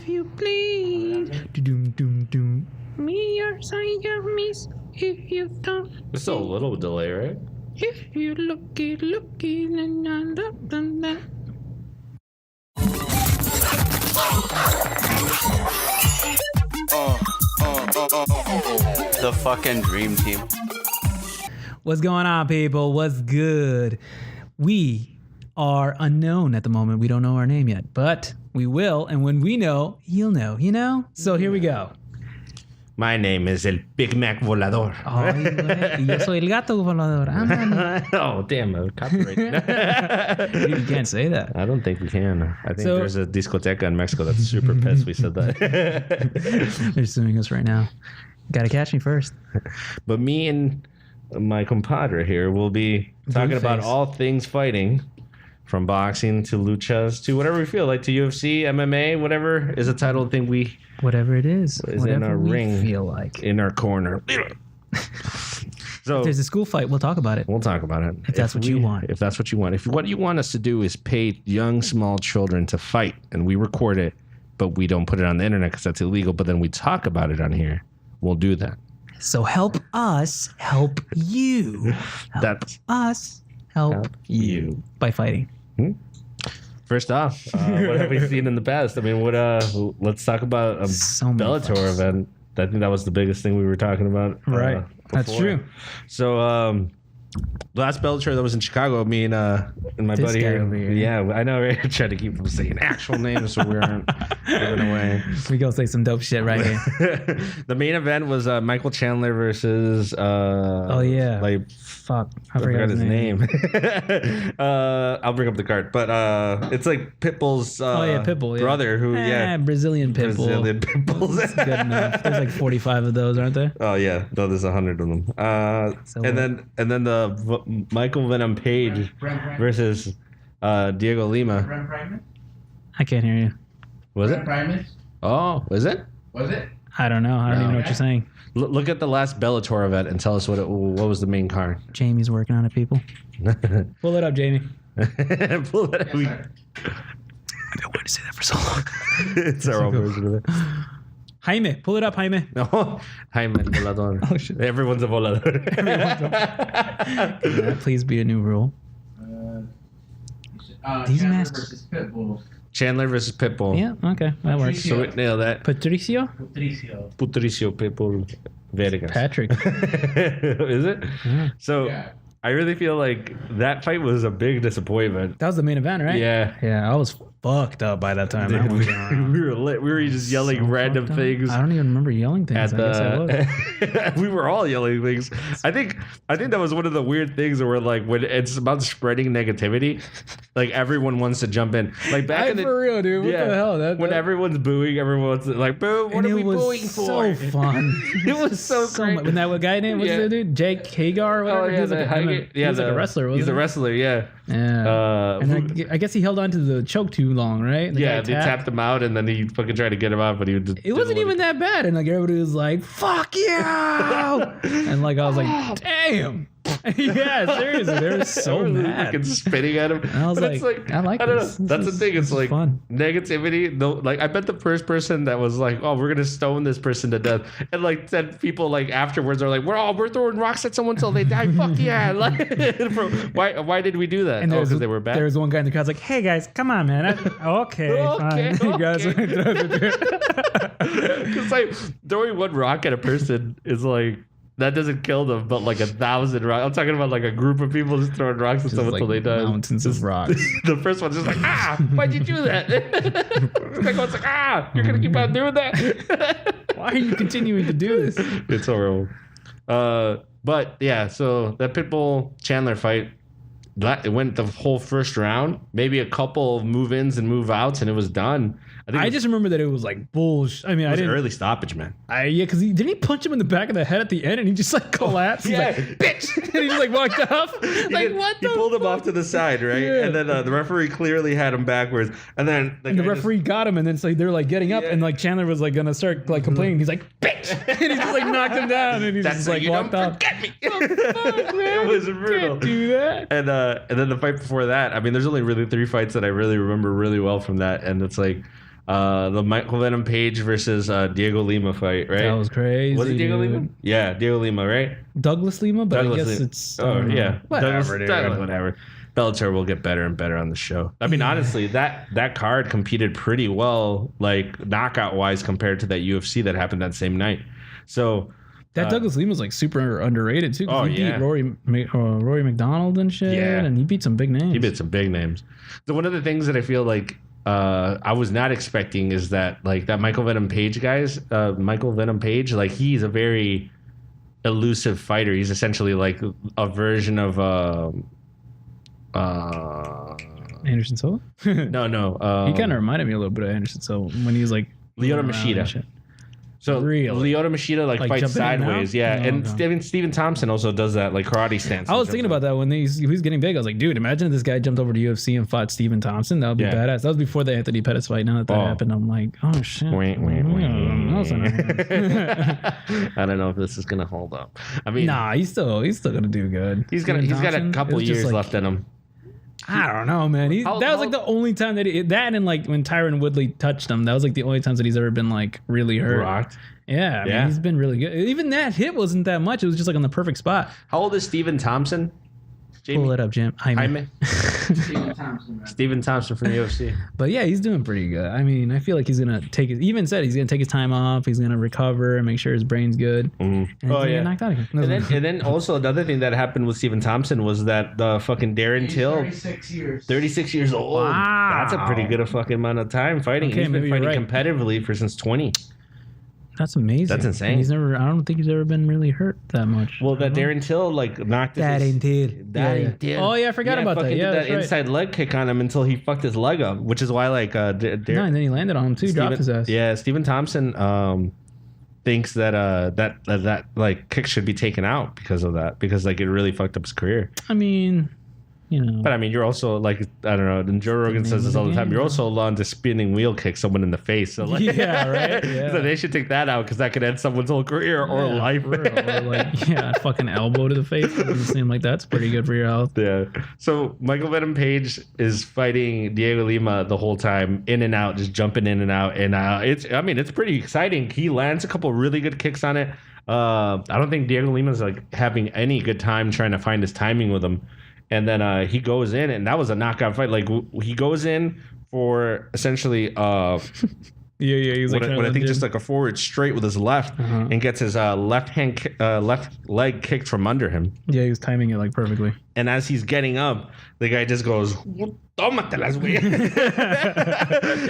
you please. Doom doom doom. Me your miss if you don't. There's still a little delay, right? If you looky, The fucking dream team. What's going on, people? What's good? We are unknown at the moment. We don't know our name yet, but we will. And when we know, you'll know, you know? So here we go. My name is El Big Mac Volador. Ay, güey. Y yo soy el gato volador. Oh, damn. Copyright. You can't say that. I don't think we can. I think there's a discoteca in Mexico that's super pissed we said that. They're suing us right now. Gotta catch me first. But me and my compadre here will be talking about all things fighting, from boxing to luchas to whatever we feel like, to UFC, MMA, whatever is a title thing whatever it is whatever in our we ring, feel like in our corner. So if there's a school fight, we'll talk about it. We'll talk about it. If that's what you want. If that's what you want. If what you want us to do is pay young, small children to fight, and we record it, but we don't put it on the internet because that's illegal, but then we talk about it on here, we'll do that. So help us help you. Help you by fighting. First off, what have we seen in the past? I mean, let's talk about a Bellator event. I think that was the biggest thing we were talking about. Right. That's true. So, last Bellator that was in Chicago, me and my buddy here. Yeah, I know. Right? I tried to keep from saying actual names so we aren't giving away. We go say some dope shit right here. The main event was Michael Chandler versus. Fuck, I forgot his name. I'll bring up the card, but it's like Pitbull's Pitbull, brother, who Brazilian Pitbull. Brazilian Pitbulls. That's good enough. There's like 45 of those, aren't there? Oh yeah, no, there's 100 of them. And then the Michael Venom Page versus Dhiego Lima. I can't hear you. Was it? Oh, is it? Was it? I don't know. I don't even know what you're saying. Look at the last Bellator event and tell us what was the main card. Jamie's working on it, people. Pull it up, Jamie. Pull it up. I've been wanting to say that for so long. It's our own version of it. Jaime, pull it up, Jaime. No, Jaime el Volador. Oh, shit. Everyone's a Volador. Can that please be a new rule? These Chandler masks. versus Pitbull. Chandler versus Pitbull. Yeah, okay. That works. So we nailed that. Patricio Patricio Pitbull Vegas. Patrick. Is it? Yeah. So Yeah. I really feel like that fight was a big disappointment. That was the main event, right? Yeah. Yeah, I was fucked up by that time. Dude, we were lit. We were just yelling random things. I don't even remember yelling things. I guess I was. We were all yelling things. I think that was one of the weird things where, like, when it's about spreading negativity, like everyone wants to jump in. Like back in the for real, dude. What the hell? When everyone's booing, everyone's like, "Boo! What are we booing for?" It was so fun. It was so great. When that guy named what's the dude? Jake Hagar or whatever. Oh, yeah, he was like a wrestler. Wasn't He's a wrestler. Yeah. Yeah. And I guess he held on to the choke too long, right? Yeah, they tapped him out, and then he fucking tried to get him out, but he just. It wasn't even that bad, and like everybody was like, "Fuck yeah!" And like I was like, "Damn." Yeah, seriously, they were so mad. Fucking spitting at him. And I was like, I like this. That's the thing. It's like fun. Negativity. No, like I bet the first person that was like, "Oh, we're gonna stone this person to death," and like 10 people like afterwards are like, "We're throwing rocks at someone till they die." Fuck yeah! Like, why did we do that? And because they were bad. There was one guy in the crowd like, "Hey guys, come on, man." Okay, fine. You guys. Because like throwing one rock at a person is like. That doesn't kill them, but like 1,000 rocks. I'm talking about like a group of people just throwing rocks at someone until they die. Mountains of rocks. The first one's just like, why'd you do that? The second one's like, you're going to keep on doing that? Why are you continuing to do this? It's horrible. But yeah, so that Pitbull Chandler fight, it went the whole first round, maybe a couple of move-ins and move-outs, and it was done. I just remember that it was like bullshit. I mean, it was an early stoppage, man. Because didn't he punch him in the back of the head at the end, and he just like collapsed? Yeah, he's like, bitch, and he just like walked off. He pulled him off to the side, right? Yeah. And then the referee clearly had him backwards, and then the referee got him, and then so they're like getting up, and like Chandler was like gonna start like complaining. He's like, bitch, and he just like knocked him down, and he just like walked off. Forget me. It was brutal. Can't do that. And then the fight before that, I mean, there's only really 3 fights that I really remember really well from that, and it's like. The Michael Venom Page versus Dhiego Lima fight, right? That was crazy. Was it Dhiego dude. Lima? Yeah, Dhiego Lima, right? Douglas Lima, but Douglas I guess Lima. it's Whatever, Whatever, dude. whatever. Bellator will get better and better on the show. I mean, honestly, that card competed pretty well, like knockout wise, compared to that UFC that happened that same night. So That Douglas Lima's like super underrated too. 'Cause Oh, he yeah. beat Rory McDonald and shit, Yeah. and he beat some big names. he beat some big names. So one of the things that I feel like I was not expecting is that like that Michael Venom Page Michael Venom Page, like he's a very elusive fighter. He's essentially like a version of Anderson Silva. no. He kind of reminded me a little bit of Anderson Silva when he was like Lyoto moving around and Machida. shit. So Really? Lyoto Machida like fights jumping in and out? sideways, yeah. Oh, and okay. Stephen Thompson also does that like karate stance. I was thinking about that when he was getting big. I was like, dude, imagine if this guy jumped over to UFC and fought Stephen Thompson. That would be Yeah. badass. That was before the Anthony Pettis fight. Now that happened, I'm like, oh shit. I don't know if this is gonna hold up. I mean, Nah, he's still gonna do good. he's got a Thompson, couple it was just years like- left in him. I don't know, man. How- That was like the only time that and like when Tyron Woodley touched him, that was like the only times that he's ever been like really hurt. Rocked. Yeah, I mean, Yeah. he's been really good. Even that hit wasn't that much. It was just like on the perfect spot. How old is Stephen Thompson? Pull it up, Jim. Jaime? Stephen Thompson, man. Stephen Thompson from UFC. But yeah, he's doing pretty good. I mean, I feel like he's gonna take his. Even said he's gonna take his time off. He's gonna recover and make sure his brain's good. And he's Oh gonna yeah. get knocked out again. And then also another thing that happened with Stephen Thompson was that the fucking Darren He's Till, 36 years. 36 years old. Wow. That's a pretty good fucking amount of time fighting. Okay, He's been maybe you're fighting right. competitively for since 20. That's amazing. That's insane. And he's never. I don't think he's ever been really hurt that much. Well, that Darren Till like knocked Darren Till. Darren Till. Oh yeah, I forgot about that. fucking Yeah, did that's that right. inside leg kick on him until he fucked his leg up, which is why like No, and then he landed on him too. Dropped his ass. Yeah, Stephen Thompson thinks that that like kick should be taken out because of that, because like it really fucked up his career. I mean, you know. But I mean, you're also like, I don't know, and Joe Rogan says this all the time, you're also allowed to spinning wheel kick someone in the face. So like, Yeah, right? Yeah. So they should take that out because that could end someone's whole career or Yeah, life. for real. Or like, yeah, a fucking elbow to the face. It doesn't seem like that's pretty good for your health. Yeah. So Michael Venom Page is fighting Dhiego Lima the whole time, in and out, just jumping in and out. And it's pretty exciting. He lands a couple really good kicks on it. I don't think Dhiego Lima's like having any good time trying to find his timing with him. And then he goes in, and that was a knockout fight. Like he goes in for essentially Yeah, he's what I think just like a forward straight with his left, and gets his left leg kicked from under him. Yeah, he was timing it like perfectly. And as he's getting up, the guy just goes, "Tómatelas, güey."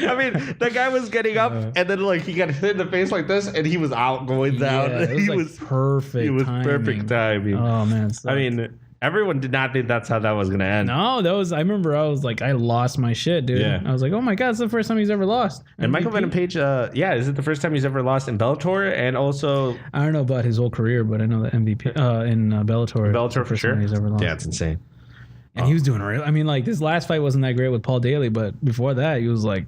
I mean, the guy was getting up, and then like he got hit in the face like this, and he was out going down. Yeah, it was he like was perfect. He was timing. perfect timing. Oh man, it sucked. I mean, everyone did not think that's how that was gonna end. no, that was. I remember I was like, I lost my shit, dude. Yeah. I was like, oh my god, it's the first time he's ever lost. And Michael MVP. Venom Page, is it the first time he's ever lost in Bellator? And also I don't know about his whole career, but I know that MVP in Bellator. Bellator it's the for first sure. time He's ever lost. Yeah, it's insane. And he was doing real. I mean, like this last fight wasn't that great with Paul Daly, but before that, he was like,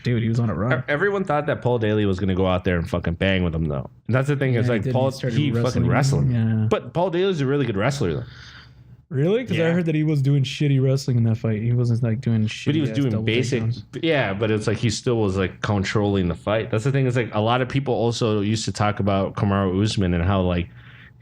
dude, he was on a run. Everyone thought that Paul Daly was gonna go out there and fucking bang with him, though. And that's the thing. Is Yeah, he like did. Paul, He started he fucking wrestled. Yeah. But Paul Daly's a really good wrestler, though. Really? Because I Yeah. heard that he was doing shitty wrestling in that fight. He wasn't like doing shit. But he was doing basic, yeah. But it's like he still was like controlling the fight. That's the thing. Is like a lot of people also used to talk about Kamaru Usman and how like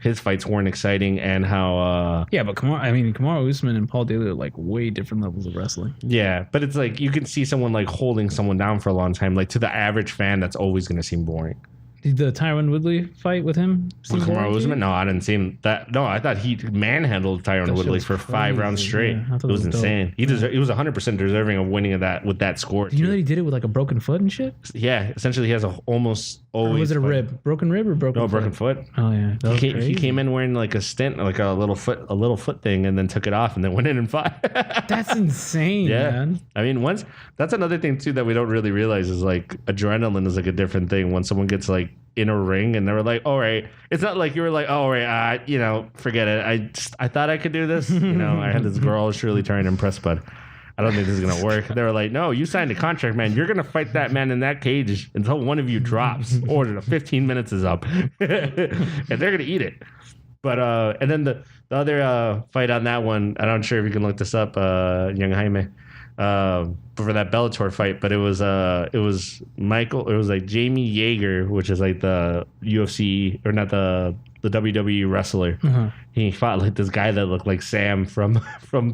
his fights weren't exciting and how Yeah, but Kamaru Usman and Paul Daly are like way different levels of wrestling. yeah. But it's like you can see someone like holding someone down for a long time. Like to the average fan, that's always going to seem boring. Did the Tyron Woodley fight with him seem With boring Kamaru to you? Usman? No, I didn't see him. That I thought he manhandled Tyron That shit Woodley was for 5 rounds crazy. straight. Yeah, I thought it was it was dope. insane. He was 100% deserving of winning that with that score. Did you know too. that he did it with like a broken foot and shit? Yeah, essentially he has a almost Or always. was it a fight- rib? Broken rib or broken No, foot? broken foot. Oh yeah, that was He crazy. came in wearing like a stint, like a little foot thing, and then took it off, and then went in and fought. That's insane, yeah. man. I mean, that's another thing too that we don't really realize is like adrenaline is like a different thing when someone gets like in a ring and they were like, all right, it's not like you were like, oh, right, forget it. I thought I could do this. I had this girl I was really trying to impress, but I don't think this is going to work. They were like, no, you signed a contract, man. You're going to fight that man in that cage until one of you drops or the 15 minutes is up. And they're going to eat it. But, and then the other fight on that one, I'm not sure if you can look this up, young Jaime. for that Bellator fight, but it was Michael. It was like Jamie Yeager, which is like the UFC or not the WWE wrestler. He fought like this guy that looked like Sam from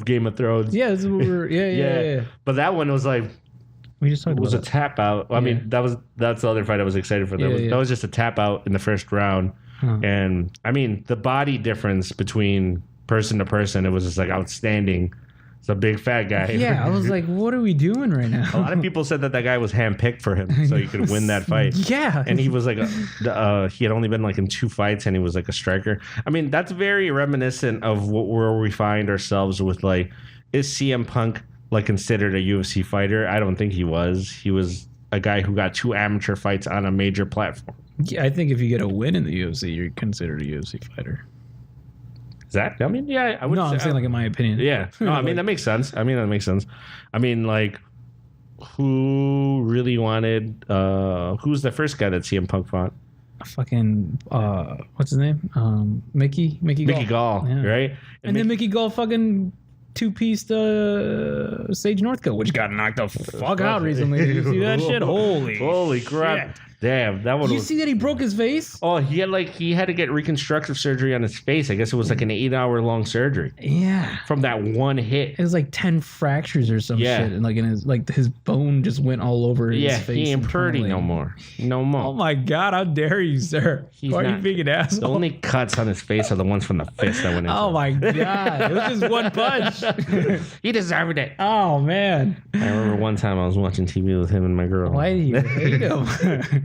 Game of Thrones. Yeah, this is what we're, yeah. But that one was like. We just talked It was about a tap out. I mean, that's the other fight I was excited for. That was just a tap out in the first round. And I mean, the body difference between person to person, it was just like outstanding. It's a big fat guy. Yeah, I was like, what are we doing right now? A lot of people said that guy was handpicked for him so he could win that fight. Yeah. And he was like, he had only been like in 2 fights and he was like a striker. I mean, that's very reminiscent of where we find ourselves with like, is CM Punk like considered a UFC fighter? I don't think he was. He was a guy who got 2 amateur fights on a major platform. Yeah, I think if you get a win in the UFC, you're considered a UFC fighter. Is that? I mean, yeah, I would. No, I'm saying like in my opinion. Yeah. No, I mean that makes sense. I mean, like, who really wanted? Who's the first guy that CM Punk fought? Fucking what's his name? Mickey Gall, yeah. right? And then Mickey Gall fucking 2-pieced Sage Northcote, which got knocked the fuck out recently. Did you see that shit? Holy crap! Shit. Damn, that one. Did you see that he broke his face? Oh, he had to get reconstructive surgery on his face. I guess it was like an 8-hour long surgery. Yeah. From that one hit. It was like 10 fractures or some shit, and his bone just went all over his face. Yeah, he ain't pretty no more. No more. Oh my God! How dare you, sir? Why are you being an asshole? The only cuts on his face are the ones from the fist that went in. Oh my God! It was just one punch. He deserved it. Oh man! I remember one time I was watching TV with him and my girl. Why do you hate him?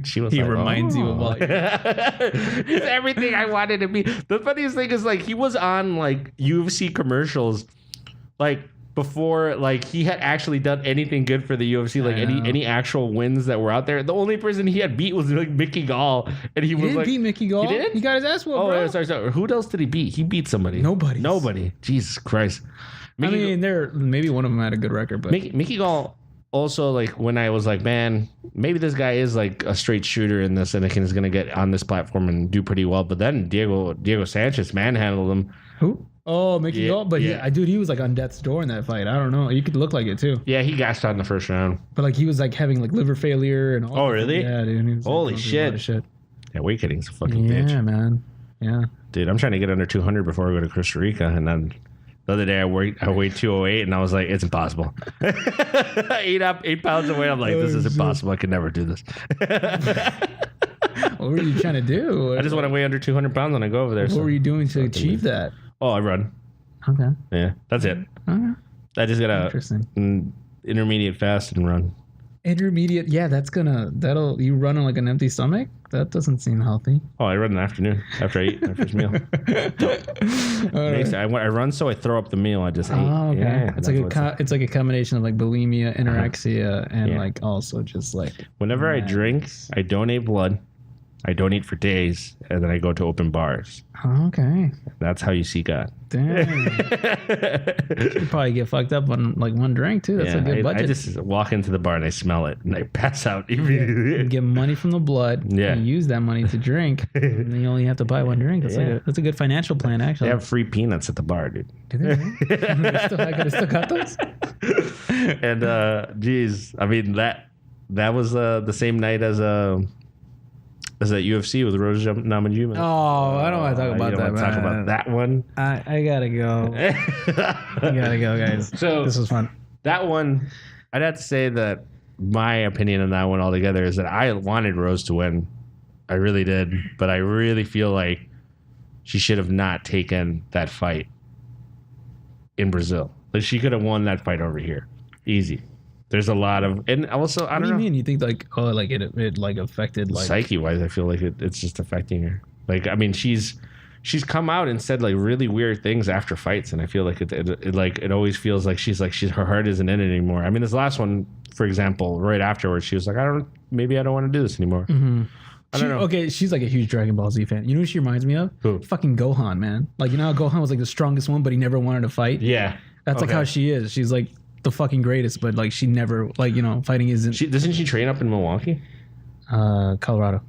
She was. He like, reminds you of all. He's everything I wanted to be. The funniest thing is like he was on like UFC commercials, like before like he had actually done anything good for the UFC, like any actual wins that were out there. The only person he had beat was like Mickey Gall, and he was like beat Mickey Gall. He did? He got his ass whooped. Oh, bro. sorry. Who else did he beat? He beat somebody. Nobody. Jesus Christ. Mickey, maybe one of them had a good record, but Mickey Gall. Also, like when I was like, man, maybe this guy is like a straight shooter in this, and is gonna get on this platform and do pretty well. But then Diego Sanchez manhandled him. Who? Oh, Mickey Gall. But yeah, dude, he was like on death's door in that fight. I don't know. You could look like it too. Yeah, he gassed out in the first round. But like he was like having like liver failure and all. Oh, really? Yeah, dude. He was, Holy like, shit. Yeah, weight cutting's a fucking bitch. Yeah, man. Yeah. Dude, I'm trying to get under 200 before I go to Costa Rica, and then. The other day I weighed 208 and I was like, it's impossible. 8 pounds of weight. I'm like, this is impossible. I could never do this. What were you trying to do? I just want to weigh under 200 pounds when I go over there. What were you doing to achieve that? Oh, I run. Okay. Yeah, that's it. Okay. I just got a intermediate fast and run. Intermediate, yeah, that'll you run on like an empty stomach? That doesn't seem healthy. Oh, I run in the afternoon after I eat my first meal. I run so I throw up the meal I just ate. Oh, okay. Yeah, it's like a combination of like bulimia, anorexia, and like also just like. Whenever I drink, I donate blood. I don't eat for days, and then I go to open bars. Oh, okay. That's how you see God. Damn. You probably get fucked up on like one drink too. That's a good budget. I just walk into the bar and I smell it and I pass out. You get money from the blood. Yeah. You use that money to drink, and then you only have to buy one drink. That's a good financial plan, actually. They have free peanuts at the bar, dude. Do they? They still got those? And geez, I mean that was the same night as that UFC with Rose Namajunas. Oh, I don't want to talk about that, man. Talk about that one. I gotta go. I gotta go, guys. So this was fun. That one, I'd have to say that my opinion on that one altogether is that I wanted Rose to win. I really did, but I really feel like she should have not taken that fight in Brazil. Like she could have won that fight over here, easy. There's a lot of, and also I don't know. What do you mean? You think like it like affected like psyche wise? I feel like it's just affecting her. Like I mean, she's come out and said like really weird things after fights, and I feel like it always feels like she's her heart isn't in it anymore. I mean, this last one, for example, right afterwards, she was like, I don't want to do this anymore. Mm-hmm. I don't know. Okay, she's like a huge Dragon Ball Z fan. You know who she reminds me of? Who? Fucking Gohan, man. Like you know how Gohan was like the strongest one, but he never wanted to fight. Yeah, that's like how she is. She's like the fucking greatest, but like she never like fighting isn't. Doesn't she train up in Milwaukee? Colorado.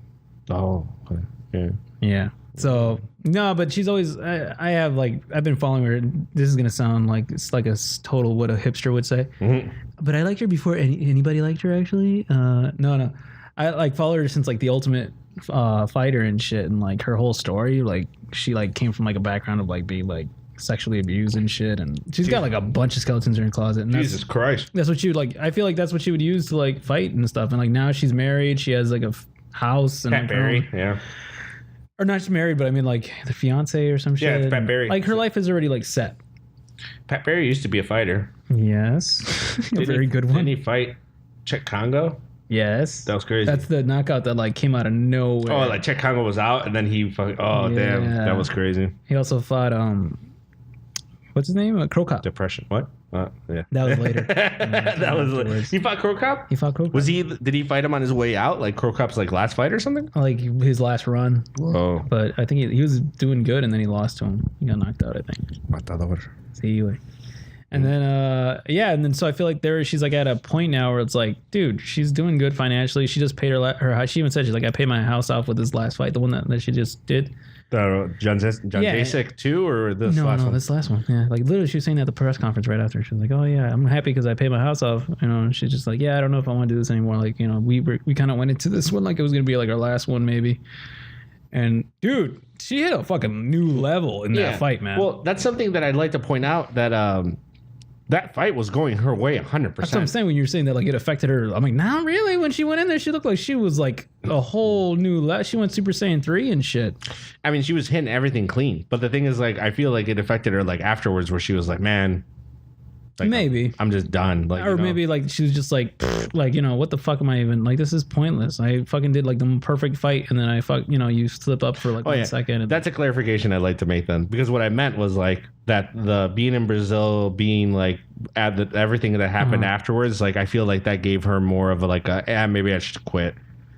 Oh, okay. Yeah. So no, but she's always. I have like I've been following her. This is gonna sound like it's like total what a hipster would say. Mm-hmm. But I liked her before anybody liked her actually. No, I like followed her since like the Ultimate Fighter and shit, and like her whole story. Like she like came from like a background of like being like sexually abused and shit, and she's got like a bunch of skeletons in her closet. And Jesus Christ. That's what she would like. I feel like that's what she would use to like fight and stuff. And like now she's married. She has like a house and Pat like, Barry, yeah. or not just married, but I mean like the fiance or some shit. Yeah, it's Pat Barry. Like her life is already like set. Pat Barry used to be a fighter. Yes, a very good one. Didn't he fight Czech Congo? Yes, That was crazy. That's the knockout that like came out of nowhere. Oh, like Czech Congo was out, and then he fucking. Oh, damn, Yeah. that was crazy. He also fought what's his name? Crow Cop. Depression. What? Yeah. That was later. That was later. He fought Crow Cop. He fought Crow Cop. Was he? Did he fight him on his way out? Like Crow Cop's like last fight or something? Like his last run. Whoa. But I think he was doing good, and then he lost to him. He got knocked out, I think. See, like. And then, and then so I feel like she's like at a point now where it's like, dude, she's doing good financially. She just paid her house. She even said, she's like, I paid my house off with this last fight, the one that she just did. John Jasek too, or this last one? This last one. Yeah, like literally, she was saying that at the press conference right after. She was like, "Oh yeah, I'm happy because I paid my house off." You know, and she's just like, "Yeah, I don't know if I want to do this anymore." Like, you know, we kind of went into this one like it was gonna be like our last one maybe. And dude, she hit a fucking new level in that fight, man. Well, that's something that I'd like to point out that that fight was going her way 100%. That's what I'm saying when you're saying that like it affected her. I'm like, not really. When she went in there, she looked like she was like a whole new level. She went Super Saiyan 3 and shit. I mean, she was hitting everything clean. But the thing is, like, I feel like it affected her like afterwards where she was like, man, like, maybe I'm just done. Like, or maybe like she was just like, like, you know, what the fuck am I even like? This is pointless. I fucking did like the perfect fight, and then you slip up for like 1 second. And that's a clarification I'd like to make then, because what I meant was like that the being in Brazil, being like everything that happened afterwards, like I feel like that gave her more of a like maybe I should quit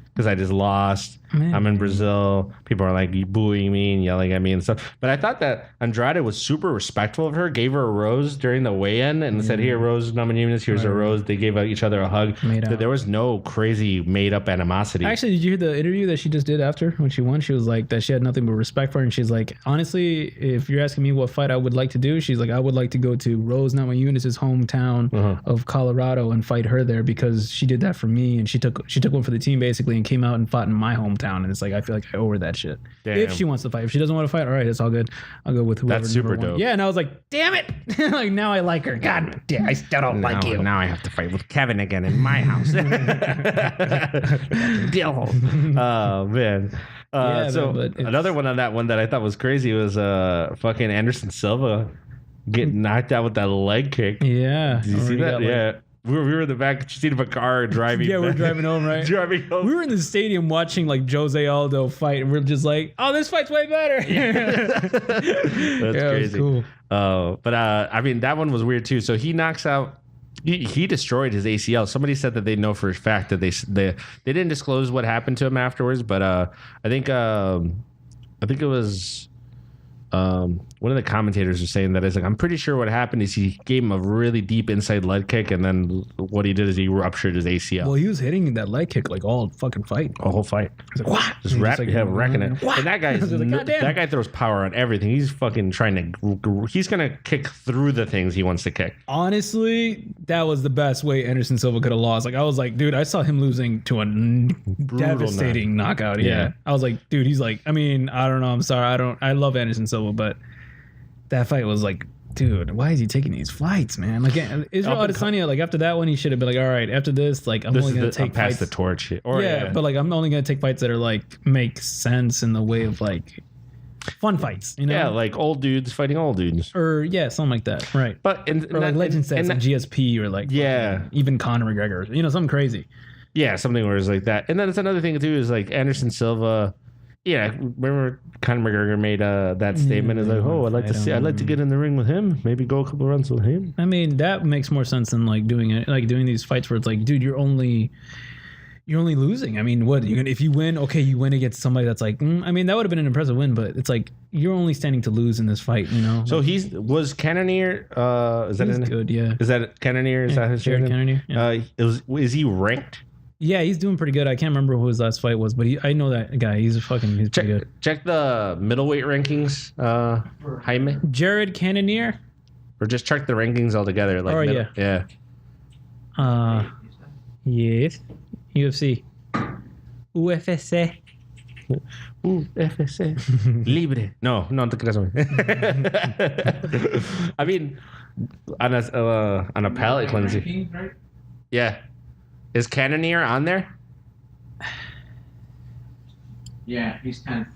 because I just lost. I'm in Brazil. People are like booing me and yelling at me and stuff. But I thought that Andrade was super respectful of her, gave her a rose during the weigh-in and said, here, Rose Namajunas, here's a rose. They gave each other a hug. There was no crazy made-up animosity. Actually, did you hear the interview that she just did after when she won? She was like that she had nothing but respect for her. And she's like, honestly, if you're asking me what fight I would like to do, she's like, I would like to go to Rose Namajunas' hometown of Colorado and fight her there because she did that for me. And she took one for the team basically and came out and fought in my hometown. And it's like, I feel like I owe her that shit. Damn. If she wants to fight. If she doesn't want to fight, all right, it's all good. I'll go with whoever. That's super number one. dope. Yeah, and I was like, damn it. Like, now I like her. God damn, I still don't like you. Now I have to fight with Kevin again in my house. Deal. Oh, man. Another one on that one that I thought was crazy was fucking Anderson Silva getting knocked out with that leg kick. Yeah. Did you see that? Yeah. We were in the back seat of a car driving. Yeah, we're driving home, right? Driving home. We were in the stadium watching like Jose Aldo fight, and we're just like, "Oh, this fight's way better." That's crazy. Cool. But I mean, that one was weird too. So he knocks out. He destroyed his ACL. Somebody said that they know for a fact that they didn't disclose what happened to him afterwards. But I think it was. One of the commentators was saying that it's like, I'm pretty sure what happened is he gave him a really deep inside leg kick, and then what he did is he ruptured his ACL. Well, he was hitting that leg kick like all fucking fight. A whole fight. He's like, what? Just wrecking it. What? And that guy like, that guy throws power on everything. He's fucking he's gonna kick through the things he wants to kick. Honestly, that was the best way Anderson Silva could have lost. Like, I was like, dude, I saw him losing to a devastating knockout. Yeah. I was like, dude, he's like, I mean, I don't know. I'm sorry. I love Anderson Silva, but that fight was like, dude, why is he taking these fights, man? Like, Israel Adesanya, like after that one, he should have been like, all right, after this, like, I'm only gonna take pass fights. the torch. But like, I'm only gonna take fights that are like make sense in the way of like fun fights, you know? Yeah, like old dudes fighting old dudes, or something like that, right? But or like legend sets like GSP or like even Conor McGregor, you know, something crazy. Yeah, something where it's like that. And then it's another thing too is like Anderson Silva. Yeah, remember Conor McGregor made that statement is like, oh, I'd like to get in the ring with him, maybe go a couple rounds with him. I mean, that makes more sense than like doing these fights where it's like, dude, you're only losing. I mean, what if you win? Okay, you win against somebody that's like, I mean, that would have been an impressive win, but it's like you're only standing to lose in this fight, you know. So was Cannonier? Is that good? Yeah. Is that Cannonier? Is that his Jared name? Cannonier? Yeah. Is he ranked Yeah, he's doing pretty good. I can't remember who his last fight was, but I know that guy. He's pretty good. Check the middleweight rankings, Jaime. Jared Cannonier. Or just check the rankings altogether. Like yeah. Yes. UFC. UFC. UFC. Libre. No te creas. I mean, on a palate cleansing. Right? Yeah. Is Cannonier on there? Yeah, he's 10th.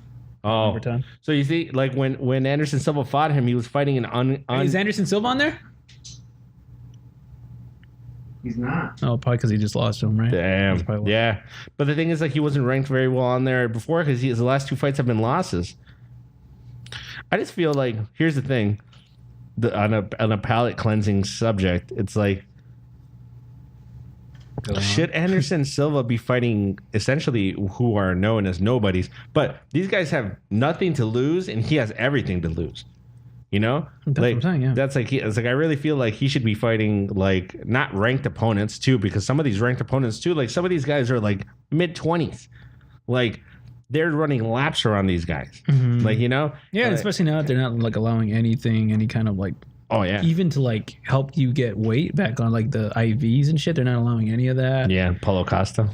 Oh. Overtime. So you see, like when Anderson Silva fought him, he was fighting an Is Anderson Silva on there? He's not. Oh, probably because he just lost to him, right? Damn. Yeah. But the thing is, like, he wasn't ranked very well on there before because his last 2 fights have been losses. I just feel like, here's the thing. On a palate cleansing subject, it's like, should Anderson Silva be fighting essentially who are known as nobodies? But these guys have nothing to lose, and he has everything to lose. You know, That's what I'm saying, yeah. That's like, it's like I really feel like he should be fighting like not ranked opponents too, because some of these ranked opponents too, like some of these guys are like mid-20s, like they're running laps around these guys, like Yeah, especially now that they're not like allowing any kind of like. Oh yeah, even to like help you get weight back on like the IVs and shit, they're not allowing any of that. Yeah, Paulo Costa.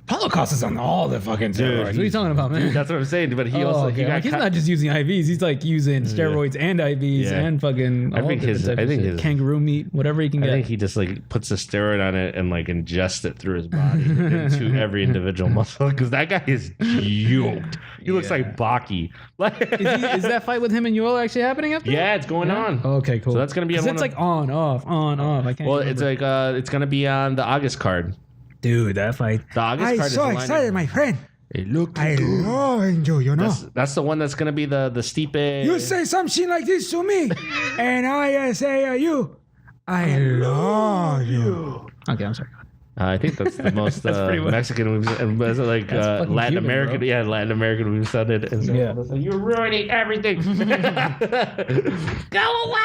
Paulo Costa's on all the fucking steroids. What are you talking about, man? That's what I'm saying. But he also he's not just using IVs. He's like using steroids and IVs and fucking. I think his kangaroo meat, whatever he can get. I think he just like puts a steroid on it and like ingests it through his body into every individual muscle, because that guy is yoked. He looks like Baki. Is that fight with him and Yoel actually happening after? Yeah, it's going on. Okay, cool. So that's gonna be on. It's like on off. I can't. Well, it's like it's gonna be on the August card. Dude, that fight. The August card I'm so excited, my friend. It looked I love you, That's the one that's gonna be the Stipe. You say something like this to me, and I say you, I love you. Okay, I'm sorry. I think that's the most Mexican we've like Latin American. Bro. Yeah, Latin American we've said it. And so, so you're ruining everything. Go away!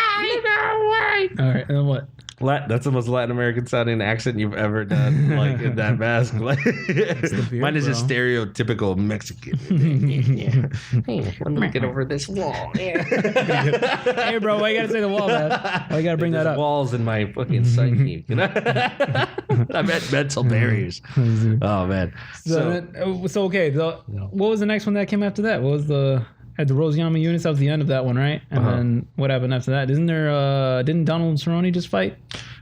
All right, and then what? That's the most Latin American sounding accent you've ever done, like in that mask. Like, beard, mine is just stereotypical Mexican. Hey, let me get over this wall. Hey, bro, why you gotta say the wall, man? Why you gotta bring that up? Walls in my fucking psyche. I meant mental barriers. Oh man. So okay. What was the next one that came after that? What was at the Rose Namajunas? That was the end of that one, right? And then what happened after that? Didn't Donald Cerrone just fight?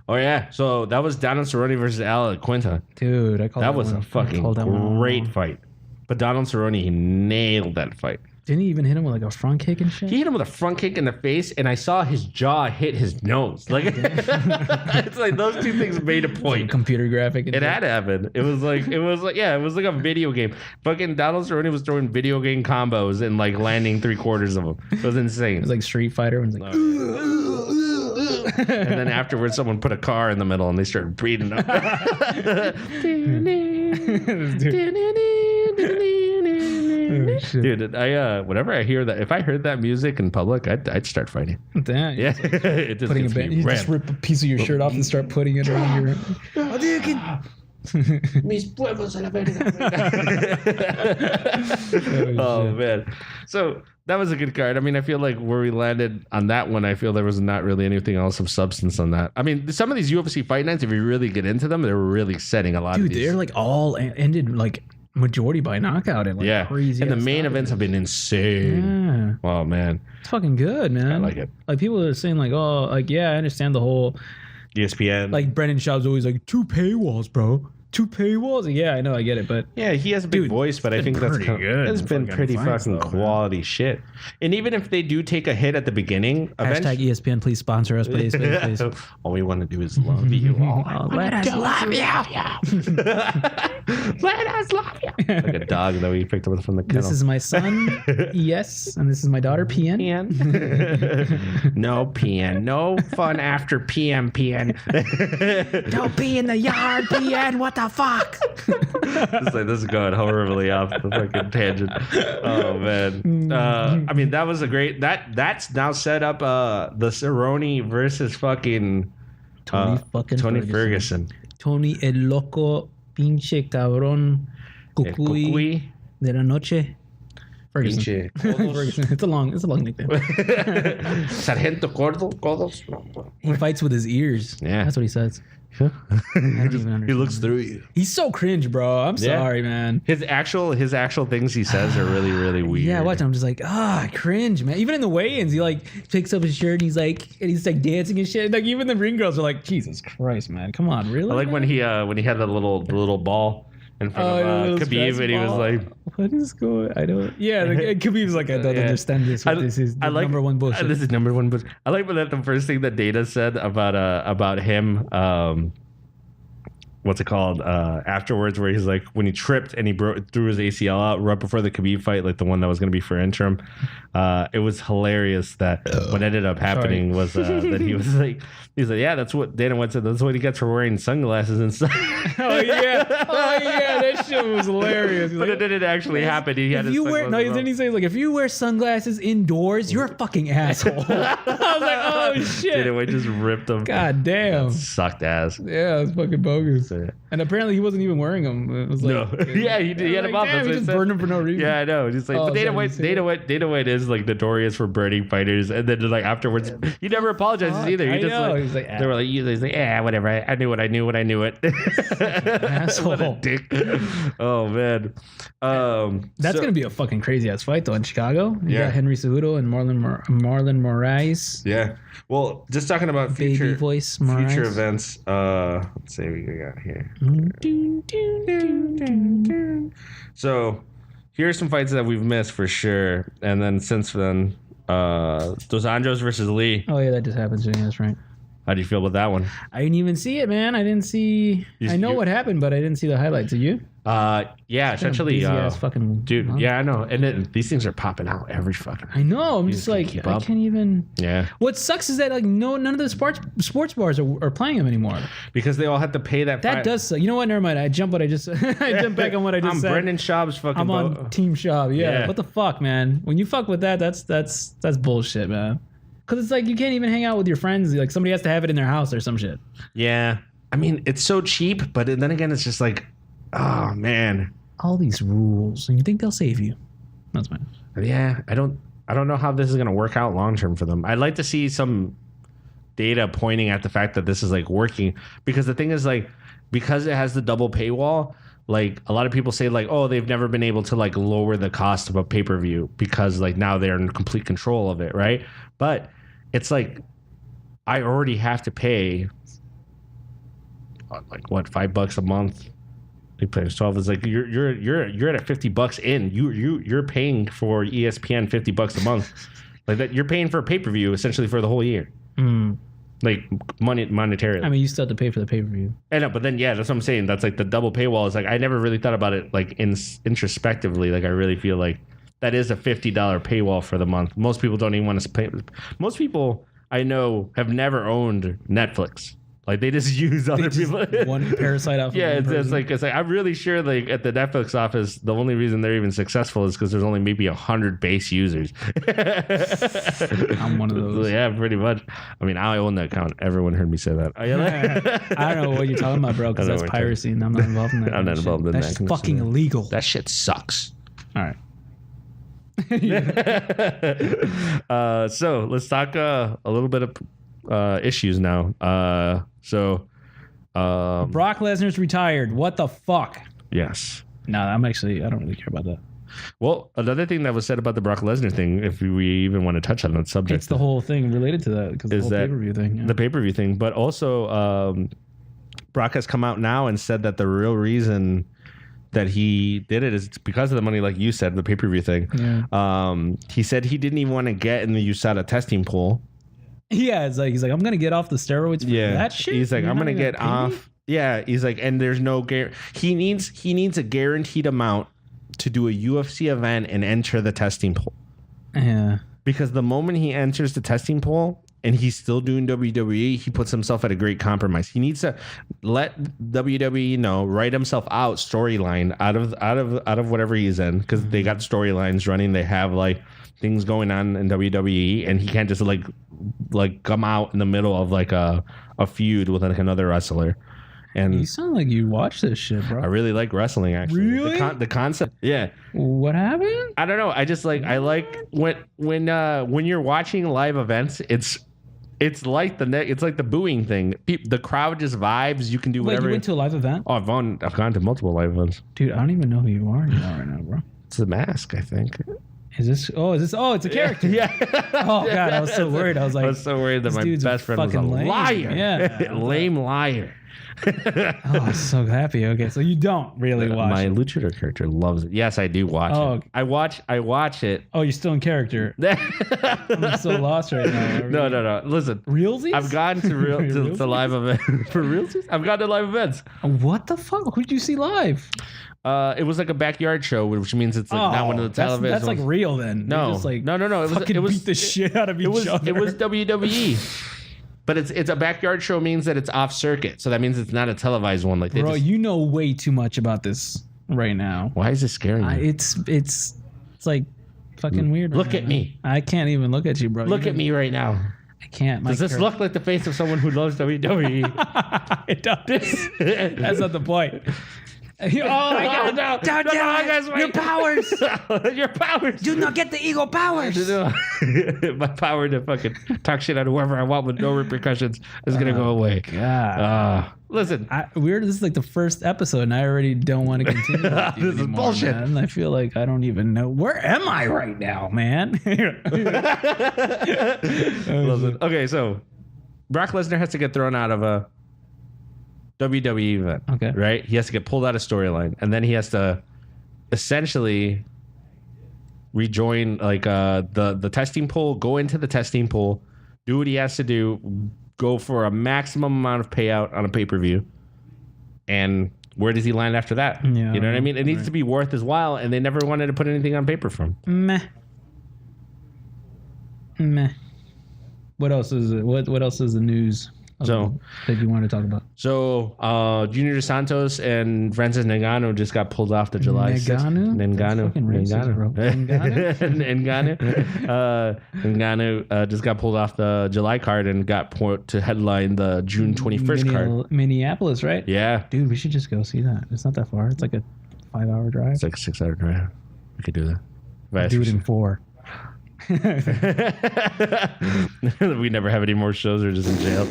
Oh yeah. So that was Donald Cerrone versus Al Quinta. Dude, I called that was a fucking great fight. But Donald Cerrone, he nailed that fight. Didn't he even hit him with like a front kick and shit? He hit him with a front kick in the face, and I saw his jaw hit his nose. Like it's like those two things made a point. Like a computer graphic. It had to happen. It was like a video game. Fucking Donald Cerrone was throwing video game combos and like landing 3/4 of them. It was insane. It was like Street Fighter. And, like, and then afterwards, someone put a car in the middle, and they started beating up. Dude, whenever I hear that, if I heard that music in public, I'd start fighting. Damn. Yeah, it just putting gets me you just rip a piece of your shirt off and start putting it around your. Mis pueblos a la verga. Oh man, so that was a good card. I mean, I feel like where we landed on that one, I feel there was not really anything else of substance on that. I mean, some of these UFC fight nights, if you really get into them, they're really setting a lot of these. Dude, they're like all ended like majority by knockout and like crazy. And the main events have been insane. Yeah. Oh man, it's fucking good, man. I like it. Like people are saying like, oh, like yeah, I understand the whole ESPN. Like Brendan Schaub's always like 2 paywalls, bro. 2 paywalls. Yeah, I know, I get it, but yeah, he has a big voice, but I think that's good. It's been pretty fucking quality shit. And even if they do take a hit at the beginning, hashtag ESPN, please sponsor us, please. All we want to do is love you all. Let us love you. Let us love you. Like a dog that we picked up from the kennel. This is my son, ES, and this is my daughter, PN. No PN. No fun after PM. Don't be in the yard, PN. What the fuck? This is going horribly off the fucking tangent. Oh man. I mean, that was a great. That's now set up the Cerrone versus fucking Tony Ferguson. Tony El Loco Pinche cabrón. El Cucuy Cucuy. de la noche. Ferguson. Pinche Ferguson. It's a long nickname. Sargento Codos. He fights with his ears. Yeah. That's what he says. I don't even understand. He looks through you. He's so cringe, bro. I'm Yeah. sorry, man. His actual things he says are really, really weird. Yeah, watch. I'm just like, cringe, man. Even in the weigh-ins, he like picks up his shirt and he's like dancing and shit. Like even the ring girls are like, Jesus Christ, man, come on, really? I like when he had the little ball in front of Khabib, and he was like, "What is going? I don't." Yeah, like, Khabib's like, "I don't understand this. This is the number one bullshit." This is number one bullshit. I like when the first thing that Dana said about him. What's it called? Afterwards, where he's like, when he tripped and he threw his ACL out right before the Khabib fight, like the one that was going to be for interim. It was hilarious that what ended up happening was that he's like, yeah, that's what Dana White said. That's what he gets for wearing sunglasses and stuff. Oh yeah, that shit was hilarious. But it didn't actually happen. He had If his you wear then he says like, if you wear sunglasses indoors, you're a fucking asshole. I was like, oh shit. Dana White just ripped him. God damn. Sucked ass. Yeah, it's fucking bogus. And apparently he wasn't even wearing them. It was like, yeah, he did. He had like, him up. damn, he just burned him for no reason. Yeah, I know. Just like, but Dana White is like notorious for burning fighters, and then like afterwards, he never apologizes either. He just like, they were like, he's like, yeah, whatever. I knew what I knew when I knew it. Asshole. What a dick. Oh man. That's gonna be a fucking crazy ass fight though in Chicago. You got Henry Cejudo and Marlon Moraes. Yeah. Well, just talking about Baby voice Moraes. future events. Let's see what we got here. So here's some fights that we've missed for sure, and then since then, Dos Anjos versus Lee. Oh yeah, that just happened. Yeah, that's right. How do you feel about that one? I didn't even see it, man. I didn't see. I know what happened, but I didn't see the highlights. Did you? Yeah, essentially, fucking dude. month. Yeah, I know, and these things are popping out every fucking. I know. I'm You just can't like, keep I up. can't even. Yeah, What sucks is that like none of the sports bars are playing them anymore. because they all had to pay that. That does suck. You know what? Never mind. I jump back on what I just I'm said. Brendan Schaub's fucking. I'm on Team Schaub. Yeah. What the fuck, man? When you fuck with that, that's bullshit, man. Because it's like you can't even hang out with your friends. Like somebody has to have it in their house or some shit. Yeah, I mean it's so cheap, but then again, it's just like, oh man. All these rules, and you think they'll save you? That's fine. Yeah, I don't know how this is gonna work out long term for them. I'd like to see some data pointing at the fact that this is like working, because the thing is like, because it has the double paywall, like a lot of people say like, oh, they've never been able to like lower the cost of a pay-per-view because like now they're in complete control of it, right? But it's like I already have to pay like what, $5 a month. They play 12 is like you're at $50 in. You're paying for ESPN $50 a month. Like that, you're paying for a pay-per-view essentially for the whole year. Like monetarily. I mean, you still have to pay for the pay-per-view. I know, but then yeah, that's what I'm saying. That's like the double paywall is like I never really thought about it like introspectively. Like I really feel like that is a $50 paywall for the month. Most people don't even want to pay. Most people I know have never owned Netflix. Like they just use other people. One parasite off. Yeah, it's like I'm really sure like at the Netflix office, the only reason they're even successful is because there's only maybe 100 base users. I'm one of those. Yeah, pretty much. I mean, I own that account. Everyone heard me say that. I don't know what you're talking about, bro, because that's piracy, and I'm not involved in that. I'm not involved in that. That's fucking illegal. That shit sucks. All right. So let's talk a little bit of issues now. Brock Lesnar's retired. What the fuck? Yes. No, I don't really care about that. Well, another thing that was said about the Brock Lesnar thing, if we even want to touch on that subject, It's the whole thing related to that, because the whole pay-per-view thing. Yeah. The pay-per-view thing, but also Brock has come out now and said that the real reason that he did it is because of the money, like you said, the pay-per-view thing. Yeah. He said he didn't even want to get in the USADA testing pool. Yeah, he's like, I'm gonna get off the steroids for that shit. He's like, You're I'm not gonna gonna get pay me? off. Yeah, he's like, and there's no guarantee. He needs a guaranteed amount to do a UFC event and enter the testing pool. Yeah. Because the moment he enters the testing pool and he's still doing WWE, he puts himself at a great compromise. He needs to let WWE know, write himself out storyline out of whatever he's in, because they got storylines running. They have like things going on in WWE, and he can't just like come out in the middle of like a feud with like another wrestler. And You sound like you watch this shit, bro. I really like wrestling, actually. Really? The concept. Yeah. What happened? I don't know. I just like, I like when you're watching live events, it's like it's like the booing thing. The crowd just vibes. You can do Wait, whatever. you went to a live event? Oh, I've gone to multiple live events. Dude, I don't even know who you are right now, bro. It's the mask, I think. Is this? Oh, it's a character. Yeah. Oh god, I was so worried. I was like, worried that this my dude's best friend was a fucking lame. liar. Yeah. Lame liar. oh, I'm so happy. Okay, so you don't really watch My it. luchador character loves it. Yes, I do watch Oh, it. I watch it. Oh, you're still in character. I'm so lost right now. No. Listen. Realsies? I've gone to live events. For realsies? I've gone to live events. What the fuck? Who did you see live? It was like a backyard show, which means it's like not one of the television. That's like real then. No, They're just like no. It was beat the shit out of each other. It was WWE. But it's a backyard show means that it's off circuit. So that means it's not a televised one. Like Bro, you know way too much about this right now. Why is it scaring you? It's like fucking weird. Look at me. I can't even look at you, bro. Look at me right now. I can't. Does this look like the face of someone who loves WWE? It does. That's not the point. Oh my god! No, Don't do it. Your powers. Your powers. Do not get the ego powers. My power to fucking talk shit out of whoever I want with no repercussions is gonna go away. God. Listen. This is like the first episode, and I already don't want to continue. With you This is anymore, bullshit. Man. I feel like I don't even know where am I right now, man. Listen. Okay, so Brock Lesnar has to get thrown out of a WWE event. Okay. Right? He has to get pulled out of storyline, and then he has to essentially rejoin like the testing pool, go into the testing pool, do what he has to do, go for a maximum amount of payout on a pay-per-view. And where does he land after that? Yeah, you know what I mean? It needs to be worth his while, and they never wanted to put anything on paper for him. Meh. What else is it? What else is the news? So that you want to talk about? So Junior Dos Santos and Francis Ngannou just got pulled off the July 6th. Ngannou just got pulled off the July card and got put to headline the June 21st card. Minneapolis, right? Yeah. Dude, we should just go see that. It's not that far. It's like a 5-hour drive. It's like a 6-hour drive. We could do that. Do it in 4. We never have any more shows. We're just in jail.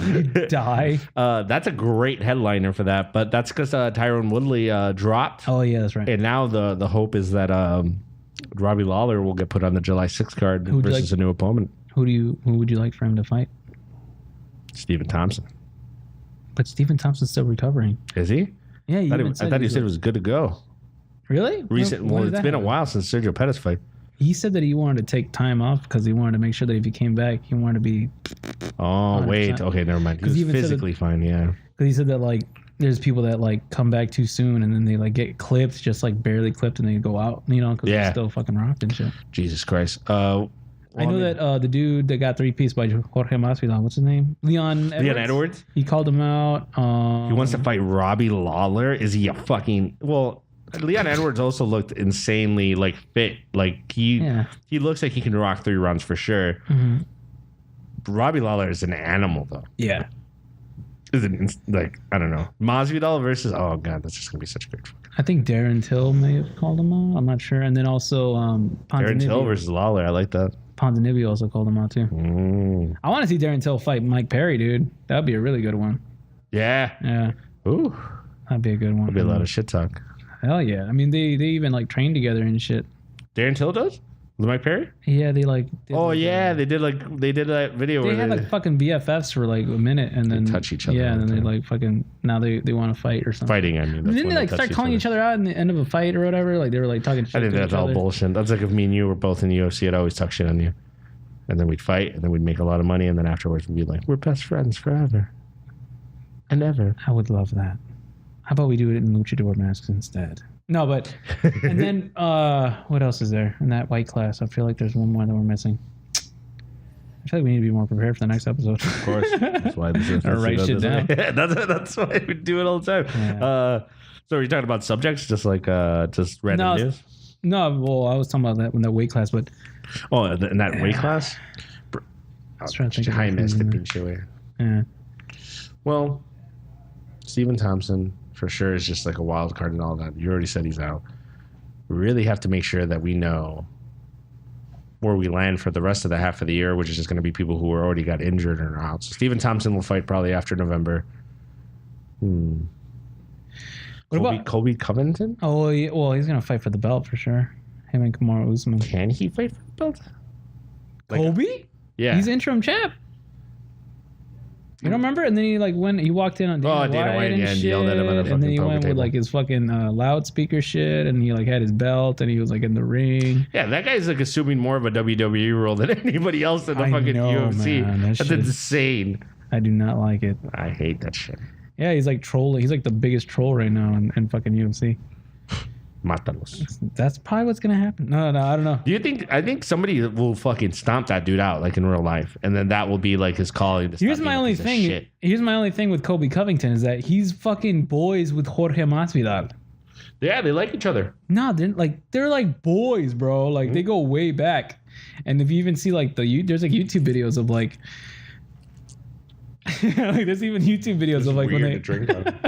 Die. That's a great headliner for that, but that's because Tyron Woodley dropped. Oh yeah, that's right. And now the hope is that Robbie Lawler will get put on the July 6th card versus a new opponent. Who would you like for him to fight? Stephen Thompson. But Stephen Thompson's still recovering. Is he? Yeah, I thought he said it was good to go. Really? Well, it's been a while since Sergio Pettis fight. He said that he wanted to take time off because he wanted to make sure that if he came back, he wanted to be. Oh, 100%. Wait. Okay, never mind. He was physically fine, yeah. Because he said that, like, there's people that, like, come back too soon and then they, like, get clipped, just, like, barely clipped, and they go out, you know, because they're still fucking rocked and shit. Jesus Christ. I know that the dude that got 3-piece by Jorge Masvidal, what's his name? Leon Edwards? He called him out. He wants to fight Robbie Lawler? Is he a fucking... Well... Leon Edwards also looked insanely like fit. Like he looks like he can rock 3 rounds for sure. Mm-hmm. Robbie Lawler is an animal though. Yeah. Isn't like I don't know. Masvidal versus that's just gonna be such a great fight. I think Darren Till may have called him out. I'm not sure. And then also Darren Till versus Lawler. I like that. Ponzinibbio also called him out too. I want to see Darren Till fight Mike Perry, dude. That would be a really good one. Yeah. Yeah. Ooh. That'd be a good one. That'd be a lot of shit talk. Hell yeah. I mean, they even like train together and shit. Darren Till does? With Mike Perry? Yeah, they like. They did that video they where had like fucking BFFs for like a minute and then touch each other. Yeah, and then they like fucking now they want to fight or something. Fighting, I mean. Didn't they like start calling each other out in the end of a fight or whatever? Like they were like talking shit. I think that's all bullshit. That's like if me and you were both in the UFC, I'd always talk shit on you. And then we'd fight and then we'd make a lot of money and then afterwards we'd be like, we're best friends forever. And ever. I would love that. How about we do it in luchador masks instead? No, but and then what else is there in that white class? I feel like there's one more that we're missing. I feel like we need to be more prepared for the next episode. Of course, that's why this is. Write shit down. That's why we do it all the time. Yeah. So are you talking about subjects, just like just random news? No, well, I was talking about that in that weight class, but in that weight class. I was trying to think. High missed the pinche way. Yeah. Well. Stephen Thompson for sure is just like a wild card and all that. You already said he's out. We really have to make sure that we know where we land for the rest of the half of the year, which is just going to be people who already got injured or out. So Stephen Thompson will fight probably after November. What about Colby Covington? Oh, yeah, well, he's gonna fight for the belt for sure. Him and Kamaru Usman. Can he fight for the belt? Colby? Yeah. He's interim champ. You don't remember? And then he like when he walked in on Dana White and and shit, yelled at him at the and then he fucking went poker with table. like his fucking loudspeaker shit, and he like had his belt, and he was like in the ring. Yeah, that guy's like assuming more of a WWE role than anybody else in the I fucking know, UFC. man, that That's shit- insane. I do not like it. I hate that shit. Yeah, he's like trolling. He's like the biggest troll right now in fucking UFC. Matalos. That's probably what's gonna happen. No, I don't know. Do you think? I think somebody will fucking stomp that dude out like in real life, and then that will be like his calling. To Here's stop my being a only piece of thing. shit. Here's my only thing with Colby Covington is that he's fucking boys with Jorge Masvidal. Yeah, they like each other. No, they're like boys, bro. Like they go way back. And if you even see like there's like YouTube videos of like, like there's even YouTube videos of like when they drink on.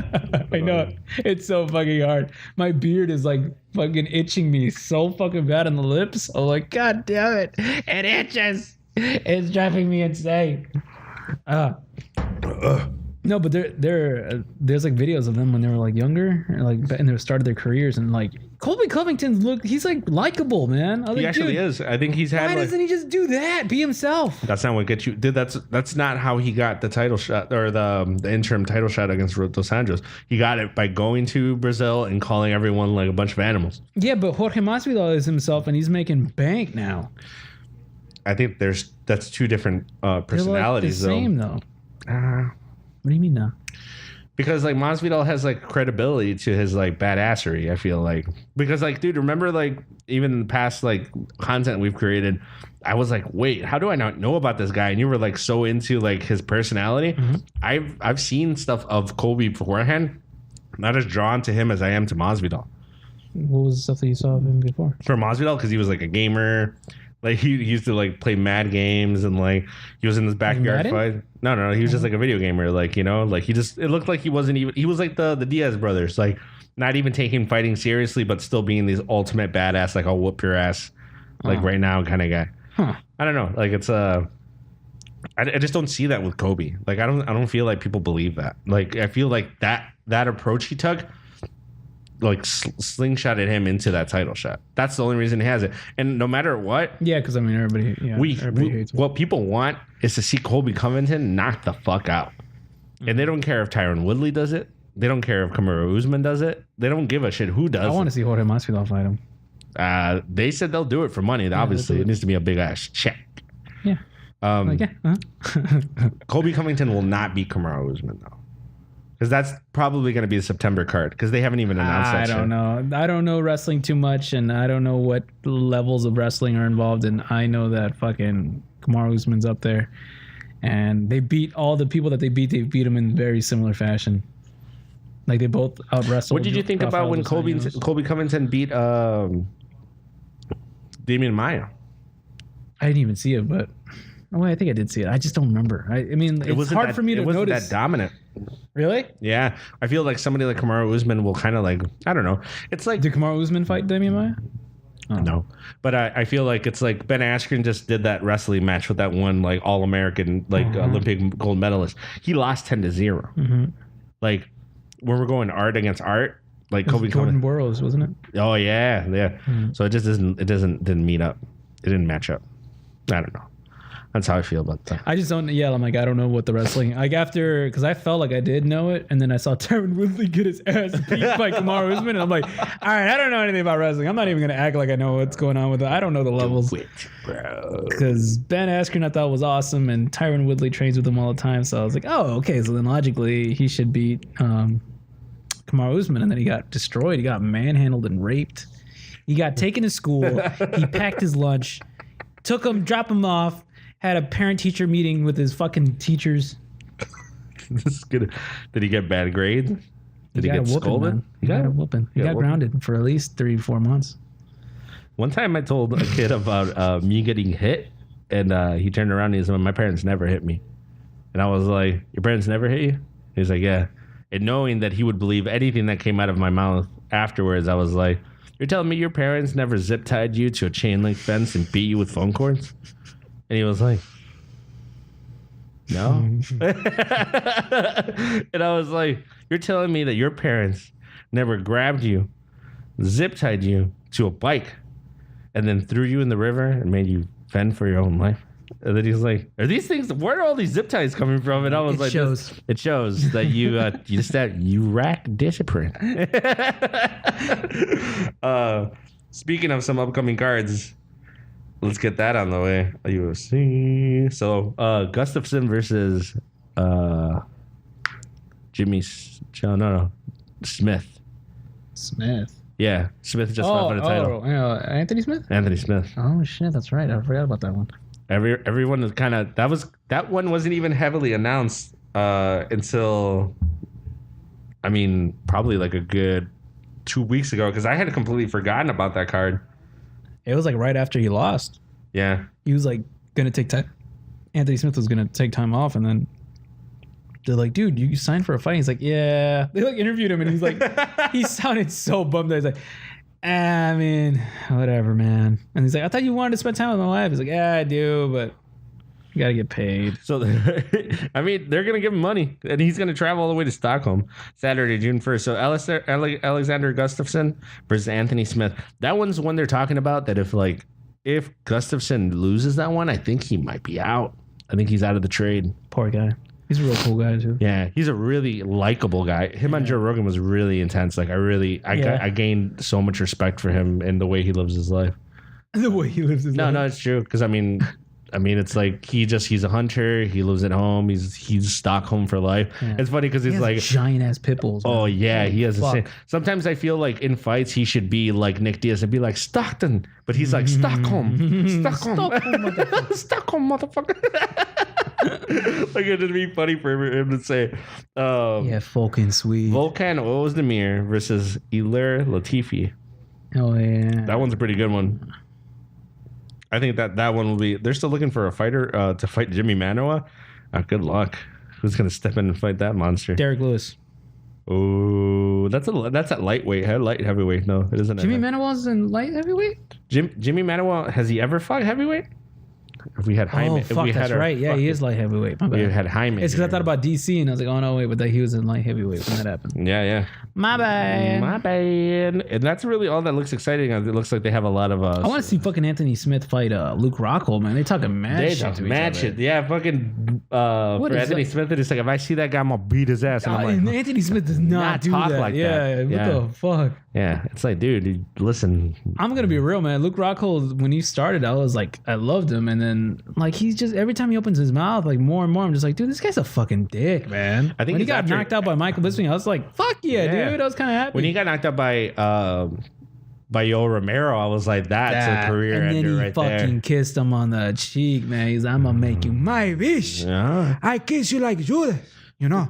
I know it's so fucking hard. My beard is like fucking itching me so fucking bad on the lips. I'm like, God damn it, it itches. It's driving me insane. No, but there's like videos of them when they were like younger, and like and they started their careers, and like Colby Covington he's like likable, man. I was He like, actually dude, is. I think he's had. why doesn't he just do that? Be himself. That's not what gets you. Dude, that's not how he got the title shot or the interim title shot against Dos Anjos. He got it by going to Brazil and calling everyone like a bunch of animals. Yeah, but Jorge Masvidal is himself, and he's making bank now. I think that's two different personalities. They're like the same though. What do you mean now? Because like Masvidal has like credibility to his like badassery. I feel like because like dude, remember like even in the past like content we've created, I was like, wait, how do I not know about this guy? And you were like so into like his personality. Mm-hmm. I've seen stuff of Colby beforehand, not as drawn to him as I am to Masvidal. What was the stuff that you saw of him before? For Masvidal, because he was like a gamer. Like he used to like play mad games and like he was in this backyard Madden? fight. No, he was just like a video gamer. Like, you know, like it looked like he wasn't even, he was like the Diaz brothers, like not even taking fighting seriously, but still being these ultimate badass, like I'll whoop your ass, like right now kind of guy. Huh. I don't know. Like it's I just don't see that with Kobe. Like I don't feel like people believe that. Like I feel like that approach he took, like slingshotted him into that title shot. That's the only reason he has it. And no matter what, Yeah, because I mean everybody hates him. what people want is to see Colby Covington knock the fuck out. And they don't care if Tyron Woodley does it. They don't care if Kamaru Usman does it. They don't give a shit who does I want it. to see Jorge Masvidal fight him. They said they'll do it for money. Obviously, do it needs to be a big ass check. Yeah. Like, yeah. Uh-huh. Colby Covington will not beat Kamaru Usman though, because that's probably going to be the September card because they haven't even announced that. I don't know. I don't know wrestling too much, and I don't know what levels of wrestling are involved. And I know that fucking Kamaru Usman's up there, and they beat all the people that they beat. They beat them in very similar fashion. Like they both out wrestled. What did you think about when Colby Covington beat Damian Maia? I didn't even see it, but I think I did see it. I just don't remember. I mean, it's hard for me to It wasn't notice. that dominant. Really? Yeah, I feel like somebody like Kamaru Usman will kind of like, I don't know. It's like Did Kamaru Usman fight Damian Maia? no, but I feel like it's like Ben Askren just did that wrestling match with that one like All American like Olympic gold medalist. He lost 10-0. Mm-hmm. Like when we're going art against art, like Kobe Jordan Covington. Burroughs, wasn't it? Oh yeah. So it just didn't meet up. It didn't match up. I don't know. That's how I feel about that. I just don't. Yeah, I'm like, I don't know what the wrestling. Like after, because I felt like I did know it, and then I saw Tyron Woodley get his ass beat by Kamaru Usman, and I'm like, all right, I don't know anything about wrestling. I'm not even gonna act like I know what's going on with it. I don't know the levels. Because Ben Askren I thought was awesome, and Tyron Woodley trains with him all the time. So I was like, oh, okay. So then logically he should beat Kamaru Usman, and then he got destroyed. He got manhandled and raped. He got taken to school. He packed his lunch, took him, dropped him off. Had a parent-teacher meeting with his fucking teachers. This is good. Did he get bad grades? Did he got get a whooping, scolded? man. He got a whooping. He got grounded for at least 3-4 months. One time I told a kid about me getting hit, and he turned around and he said, my parents never hit me. And I was like, your parents never hit you? He's like, yeah. And knowing that he would believe anything that came out of my mouth afterwards, I was like, you're telling me your parents never zip tied you to a chain link fence and beat you with phone cords? And he was like, no. And I was like, you're telling me that your parents never grabbed you, zip tied you to a bike, and then threw you in the river and made you fend for your own life? And then he's like, are these things, where are all these zip ties coming from? And I was like, it shows that you lack discipline. Speaking of some upcoming cards, let's get that on the way. UFC. So Gustafsson versus Smith. Yeah, Smith just fought for the title. Anthony Smith? Anthony Smith. Oh shit, that's right. I forgot about that one. Everyone was kind of that one wasn't even heavily announced until, I mean, probably like a good 2 weeks ago, because I had completely forgotten about that card. It was like right after he lost. Yeah, He was like gonna take time. Anthony Smith was gonna take time off, and then they're like, "Dude, you signed for a fight." He's like, "Yeah." They like interviewed him, and he's like, he sounded so bummed. He's like, I mean, whatever, man. And he's like, I thought you wanted to spend time with my wife. He's like, yeah, I do, but you got to get paid. So, I mean, they're going to give him money, and he's going to travel all the way to Stockholm Saturday, June 1st. So, Alexander Gustafsson versus Anthony Smith. That one's one they're talking about that if Gustafsson loses that one, I think he might be out. I think he's out of the trade. Poor guy. He's a real cool guy, too. Yeah, he's a really likable guy. Him on Joe Rogan was really intense. Like, I gained so much respect for him and the way he lives his life. The way he lives his life. No, it's true. Because, I mean, it's like he's a hunter. He lives at home. He's Stockholm for life. Yeah. It's funny because he's like giant ass pit bulls. Oh, man. Yeah. He has the same. Sometimes I feel like in fights, he should be like Nick Diaz and be like Stockton. But he's like Stockholm. Stockholm, motherfucker. Like, it'd be funny for him to say, Volkan Swede. Volkan Ozdemir versus Ilir Latifi. Oh, yeah. That one's a pretty good one. I think that one will be. They're still looking for a fighter to fight Jimmy Manoa. Good luck. Who's going to step in and fight that monster? Derek Lewis. Oh, that's at lightweight. Light heavyweight. No, it isn't. Jimmy Manoa's in light heavyweight? Jimmy Manoa, has he ever fought heavyweight? If we had Jaime. Oh, fuck, that's right. Yeah, he is light heavyweight. My bad. We had Jaime. It's because I thought about DC and I was like, oh, no, wait, but he was in light heavyweight when that happened. Yeah. My bad. And that's really all that looks exciting. It looks like they have a lot of... I want to see fucking Anthony Smith fight Luke Rockhold, man. They talking mad shit to each other. Yeah, fucking... for Anthony Smith, it's like, if I see that guy, I'm going to beat his ass. And I'm like, Anthony Smith does not do talk that. like yeah, that. What the fuck? Yeah, it's like, dude, listen. I'm going to be real, man. Luke Rockhold, when he started, I was like, I loved him. And then, like, he's just, every time he opens his mouth, like, more and more, I'm just like, dude, this guy's a fucking dick, man. I think when he got knocked out by Michael Bisping, I was like, fuck yeah, dude. I was kind of happy. When he got knocked out by Yoel Romero, I was like, that's a career ender right there. And then he fucking kissed him on the cheek, man. He's like, I'm going to make you my wish. Yeah. I kiss you like Judas, you know.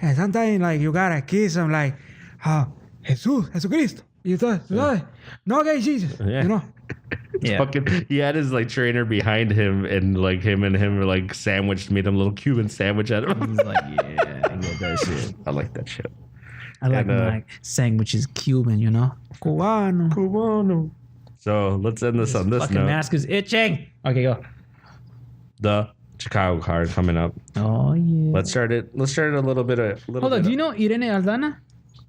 And sometimes, like, you got to kiss him like, Jesucristo. You thought, no gay Jesus, you know. Fucking, he had his like trainer behind him, and like him were like sandwiched, made him a little Cuban sandwich at him. He's like, yeah, I get that shit. I like that shit. I like my sandwiches Cuban, you know. Cubano. So let's end this on this fucking note. mask is itching. Okay, go. The Chicago card coming up. Oh yeah. Let's start it a little bit. Hold on, do you know Irene Aldana?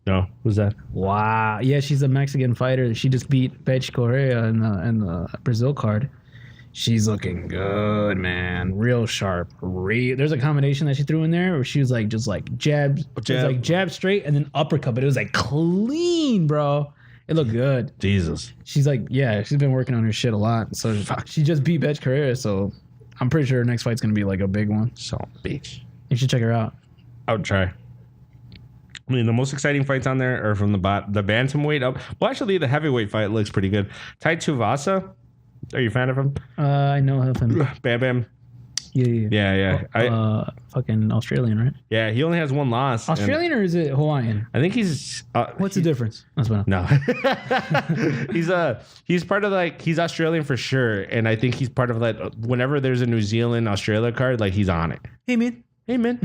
No, who's that? Wow. Yeah, she's a Mexican fighter. She just beat Paige Correa in the Brazil card. She's looking good, man. Real sharp. There's a combination that she threw in there where she was like just like jabs. It was like jab straight and then uppercut, but it was like clean, bro. It looked good. Jesus. She's like, yeah, she's been working on her shit a lot. So she just beat Paige Correa, so I'm pretty sure her next fight's gonna be like a big one. So bitch. You should check her out. I would try. I mean, the most exciting fights on there are from the bantamweight up. Well, actually, the heavyweight fight looks pretty good. Tai Tuivasa, are you a fan of him? I know of him. Bam Bam. Yeah. Fucking Australian, right? Yeah, he only has one loss. Australian or is it Hawaiian? I think he's. What's the difference? That's what. No. He's part of like he's Australian for sure, and I think he's part of like whenever there's a New Zealand Australia card, like he's on it. Hey man. Hey man,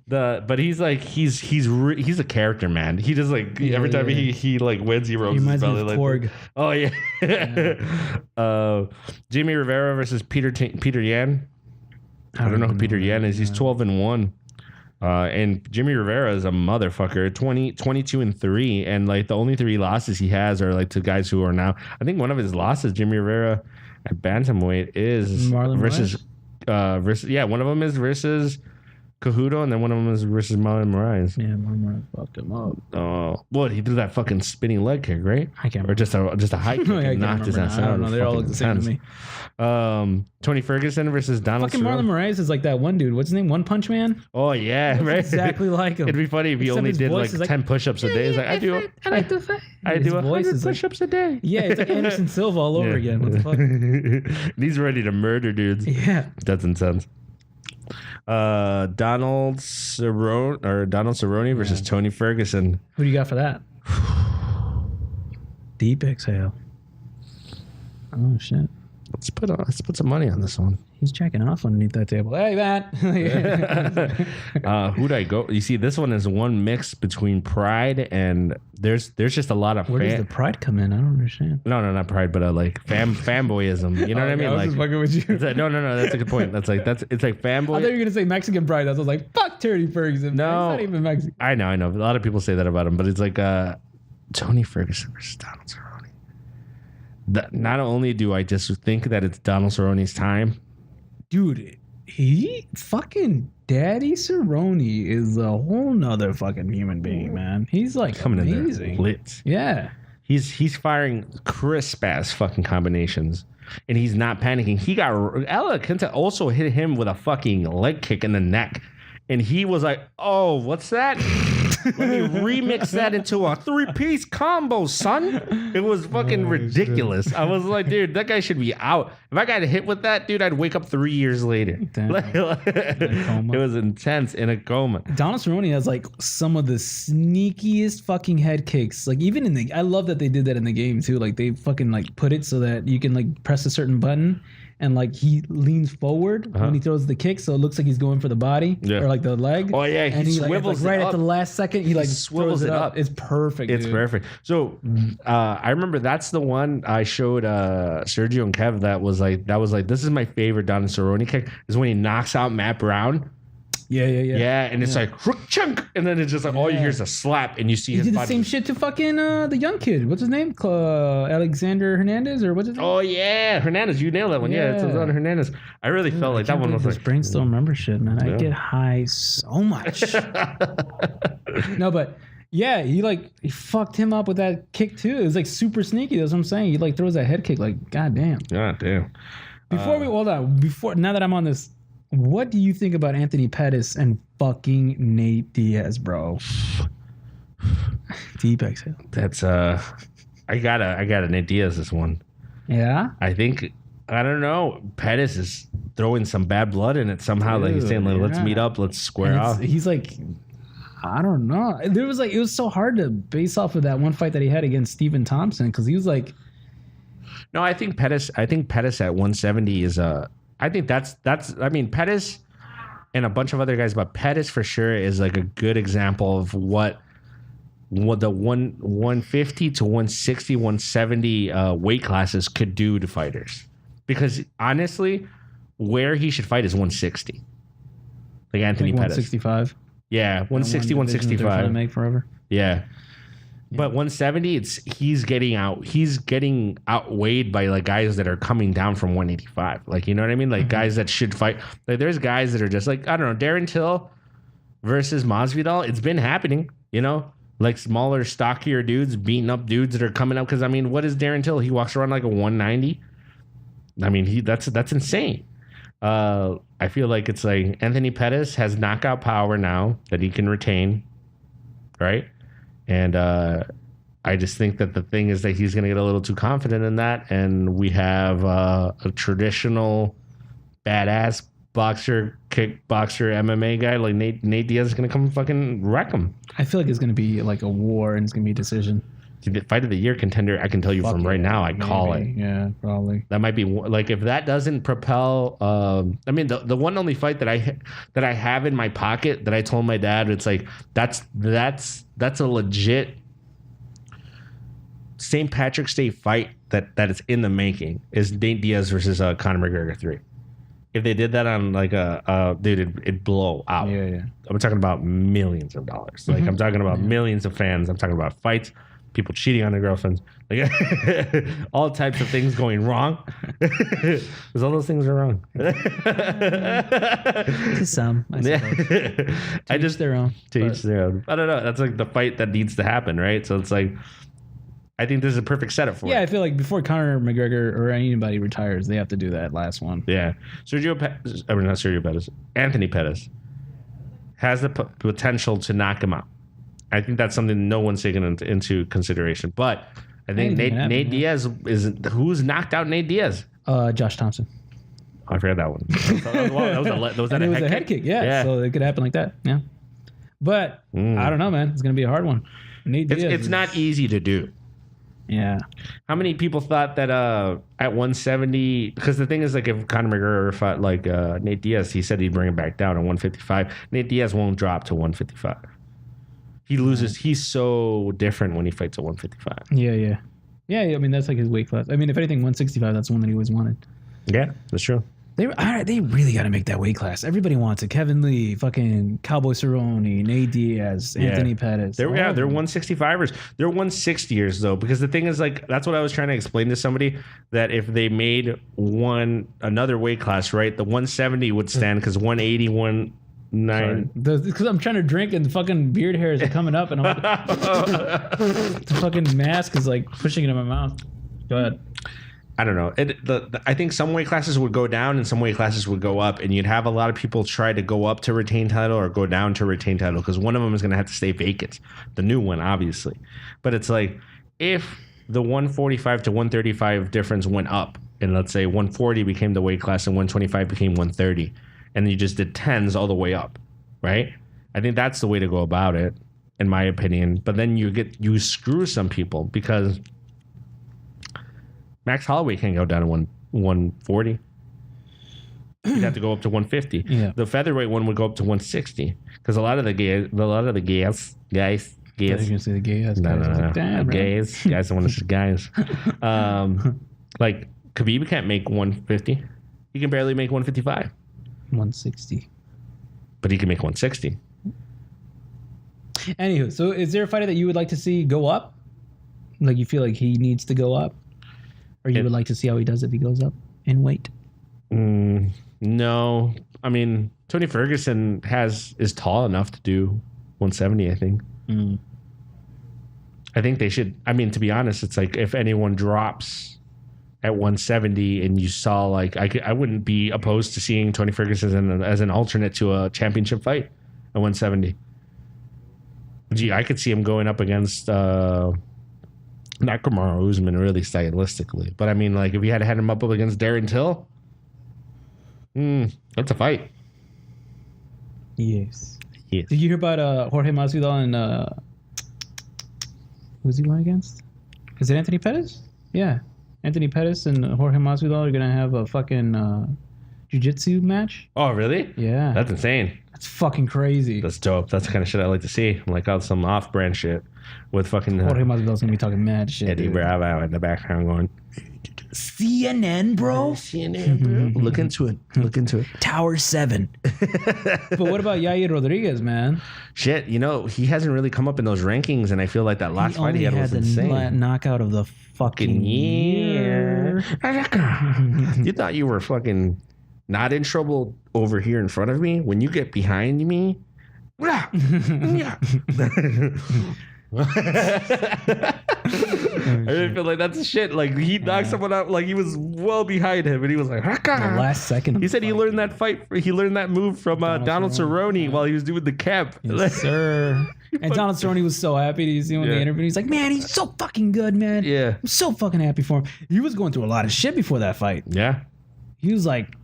but he's like he's a character, man. He just like every time he like wins, he rubs his belly like Korg. Oh yeah. Jimmie Rivera versus Peter Yan. I don't know who Peter Yan is. He's 12-1. And Jimmie Rivera is a motherfucker. 22-3, and like the only 3 losses he has are like to guys who are now. I think one of his losses, Jimmie Rivera at bantamweight, is Marlon versus one of them is versus Cajudo, and then one of them is versus Marlon Moraes. Yeah, Marlon Moraes fucked him up. Oh, what he did that fucking spinning leg kick, right? I can't or just a high kick and knocked his ass out. I don't know. They all look the same to me. Tony Ferguson versus Donald. Fucking Marlon Moraes is like that one dude. What's his name? One Punch Man. Oh yeah, right. Exactly like him. It'd be funny if he only did like 10 push-ups a day. He's like, I do 100 push-ups a day. Yeah, it's like Anderson Silva all over again. What the fuck? He's ready to murder dudes. Yeah, that's intense. Donald Cerrone versus Tony Ferguson. Who do you got for that? Deep exhale. Oh shit. Let's put some money on this one. He's checking off underneath that table. Hey, Matt. Who'd I go? You see, this one is one mix between Pride and there's just a lot of. Where does the Pride come in? I don't understand. No, not Pride, but like fanboyism. You know what I mean? I was just fucking with you. Like, no. That's a good point. It's like fanboy. I thought you were gonna say Mexican Pride. I was like, fuck Tony Ferguson. No, man. He's not even Mexican. I know. A lot of people say that about him, but it's like Tony Ferguson versus Donald Cerrone. Not only do I just think that it's Donald Cerrone's time. Dude, he fucking Daddy Cerrone is a whole nother fucking human being, man. He's like coming amazing. in there lit. Yeah. He's firing crisp ass fucking combinations. And he's not panicking. He got Ella Quinta also hit him with a fucking leg kick in the neck. And he was like, oh, what's that? Let me remix that into a 3-piece combo, son. It was fucking ridiculous. I was like, dude, that guy should be out. If I got hit with that, dude, I'd wake up 3 years later. It was intense in a coma. Donald Cerrone has like some of the sneakiest fucking head kicks. Like even I love that they did that in the game too. Like they fucking like put it so that you can like press a certain button. And like he leans forward when he throws the kick, so it looks like he's going for the body or like the leg. Oh yeah, he swivels like, right it up. At the last second. He like swivels it up. It's perfect. It's perfect. So I remember that's the one I showed Sergio and Kev. That was like this is my favorite Donald Cerrone kick. Is when he knocks out Matt Brown. Yeah. And it's like chunk, and then it's just like all you hear is a slap, and you see he his did the body. same shit to fucking the young kid. What's his name? Alexander Hernandez or what's his name? Oh yeah, Hernandez. You nailed that one. Yeah, it's on Hernandez. I really felt like that one was like brain still remember shit, man. I get high so much. No, but yeah, he fucked him up with that kick too. It was like super sneaky. That's what I'm saying. He like throws that head kick like goddamn. God damn. Before now that I'm on this. What do you think about Anthony Pettis and fucking Nate Diaz, bro? Deep exhale. That's I got a Nate Diaz this one. Yeah? I think I don't know. Pettis is throwing some bad blood in it somehow. Like he's saying, like, let's meet up, let's square off. He's like, I don't know. There was like it was so hard to base off of that one fight that he had against Stephen Thompson because he was like. No, I think Pettis at 170 is I think that's I mean Pettis and a bunch of other guys, but Pettis for sure is like a good example of what the 150 to 160, 170 weight classes could do to fighters. Because honestly, where he should fight is 160. Like Anthony Pettis. 165. Yeah, 160, 165. Make forever. Yeah. But 170, he's getting outweighed by like guys that are coming down from 185. Like, you know what I mean? Like guys that should fight. Like there's guys that are just like, I don't know, Darren Till versus Masvidal. It's been happening, you know? Like smaller, stockier dudes beating up dudes that are coming up. Because I mean, what is Darren Till? He walks around like a 190. I mean, that's insane. I feel like it's like Anthony Pettis has knockout power now that he can retain, right? And I just think that the thing is that he's going to get a little too confident in that. And we have a traditional badass boxer, kickboxer, MMA guy like Nate Diaz is going to come fucking wreck him. I feel like it's going to be like a war and it's going to be a decision. the fight of the year contender. I can tell you from right now. I call it. Yeah, probably. That might be like if that doesn't propel. I mean, the one only fight that I have in my pocket that I told my dad, it's like that's a legit St. Patrick's Day fight that is in the making is Nate Diaz versus Conor McGregor 3. If they did that on like dude, it'd blow out. Yeah. I'm talking about millions of dollars. Like I'm talking about millions of fans. I'm talking about fights, people cheating on their girlfriends, like all types of things going wrong. Because all those things are wrong. To some, I suppose. I just their own. To each their own. I don't know. That's like the fight that needs to happen, right? So it's like, I think this is a perfect setup for it. Yeah, I feel like before Conor McGregor or anybody retires, they have to do that last one. Yeah. Anthony Pettis has the potential to knock him out. I think that's something no one's taken into consideration. But I think Nate Diaz is who's knocked out Nate Diaz? Josh Thompson. Oh, I forgot that one. Was that a head kick? Yeah. So it could happen like that. Yeah. But I don't know, man. It's gonna be a hard one. Nate Diaz. It's not easy to do. Yeah. How many people thought that at 170? Because the thing is, like, if Conor McGregor fought like Nate Diaz, he said he'd bring him back down to 155. Nate Diaz won't drop to 155. He loses. He's so different when he fights at 155. Yeah. I mean, that's like his weight class. I mean, if anything, 165, that's the one that he always wanted. Yeah, that's true. They really got to make that weight class. Everybody wants it. Kevin Lee, fucking Cowboy Cerrone, Nate Diaz, Anthony Pettis. They're 165ers. They're 160ers though, because the thing is, like, that's what I was trying to explain to somebody, that if they made another weight class, right, the 170 would stand because 180, 9. Because I'm trying to drink and the fucking beard hairs are coming up and I'm like, the fucking mask is like pushing it in my mouth. Go ahead. I don't know. I think some weight classes would go down and some weight classes would go up, and you'd have a lot of people try to go up to retain title or go down to retain title because one of them is going to have to stay vacant. The new one, obviously. But it's like, if the 145 to 135 difference went up, and let's say 140 became the weight class and 125 became 130, and you just did 10s all the way up, right? I think that's the way to go about it, in my opinion. But then you screw some people because Max Holloway can't go down to 140. You'd have to go up to 150. Yeah. The featherweight one would go up to 160 because a lot of the guys. I was gonna say the gay ass. No. Like, damn, Guys. I want to say guys. Like Khabib can't make 150. He can barely make 155. 160. But he can make 160. Anywho, so is there a fighter that you would like to see go up? Like you feel like he needs to go up? Or you would like to see how he does if he goes up in weight? No. I mean, Tony Ferguson is tall enough to do 170, I think. I think they should. I mean, to be honest, it's like if anyone drops at 170 and you saw, like, I wouldn't be opposed to seeing Tony Ferguson as an alternate to a championship fight at 170. Gee, I could see him going up against not Kamaru Usman, really, stylistically. But I mean, like, if you had him up against Darren Till, that's a fight. Yes. Did you hear about Jorge Masvidal and who's he going against? Is it Anthony Pettis? Yeah. Anthony Pettis and Jorge Masvidal are going to have a fucking jiu-jitsu match. Oh, really? Yeah. That's insane. That's fucking crazy. That's dope. That's the kind of shit I like to see. Like some off-brand shit with fucking Jorge Masvidal's gonna be talking mad shit. Eddie Bravo in the background going, CNN, bro. CNN, bro. Look into it. Tower 7. But what about Yair Rodriguez, man? Shit, he hasn't really come up in those rankings, and I feel like that last fight he had was insane. The knockout of the fucking year. You thought you were fucking not in trouble over here in front of me? When you get behind me, I really feel like that's shit. Like, he knocked someone out, like he was well behind him, and he was like, the last second. He said he learned that fight. He learned that move from Donald Cerrone while he was doing the camp. Yes, sir. And Donald Cerrone was so happy to see him in the interview. He's like, man, he's so fucking good, man. Yeah. I'm so fucking happy for him. He was going through a lot of shit before that fight. Yeah. He was like,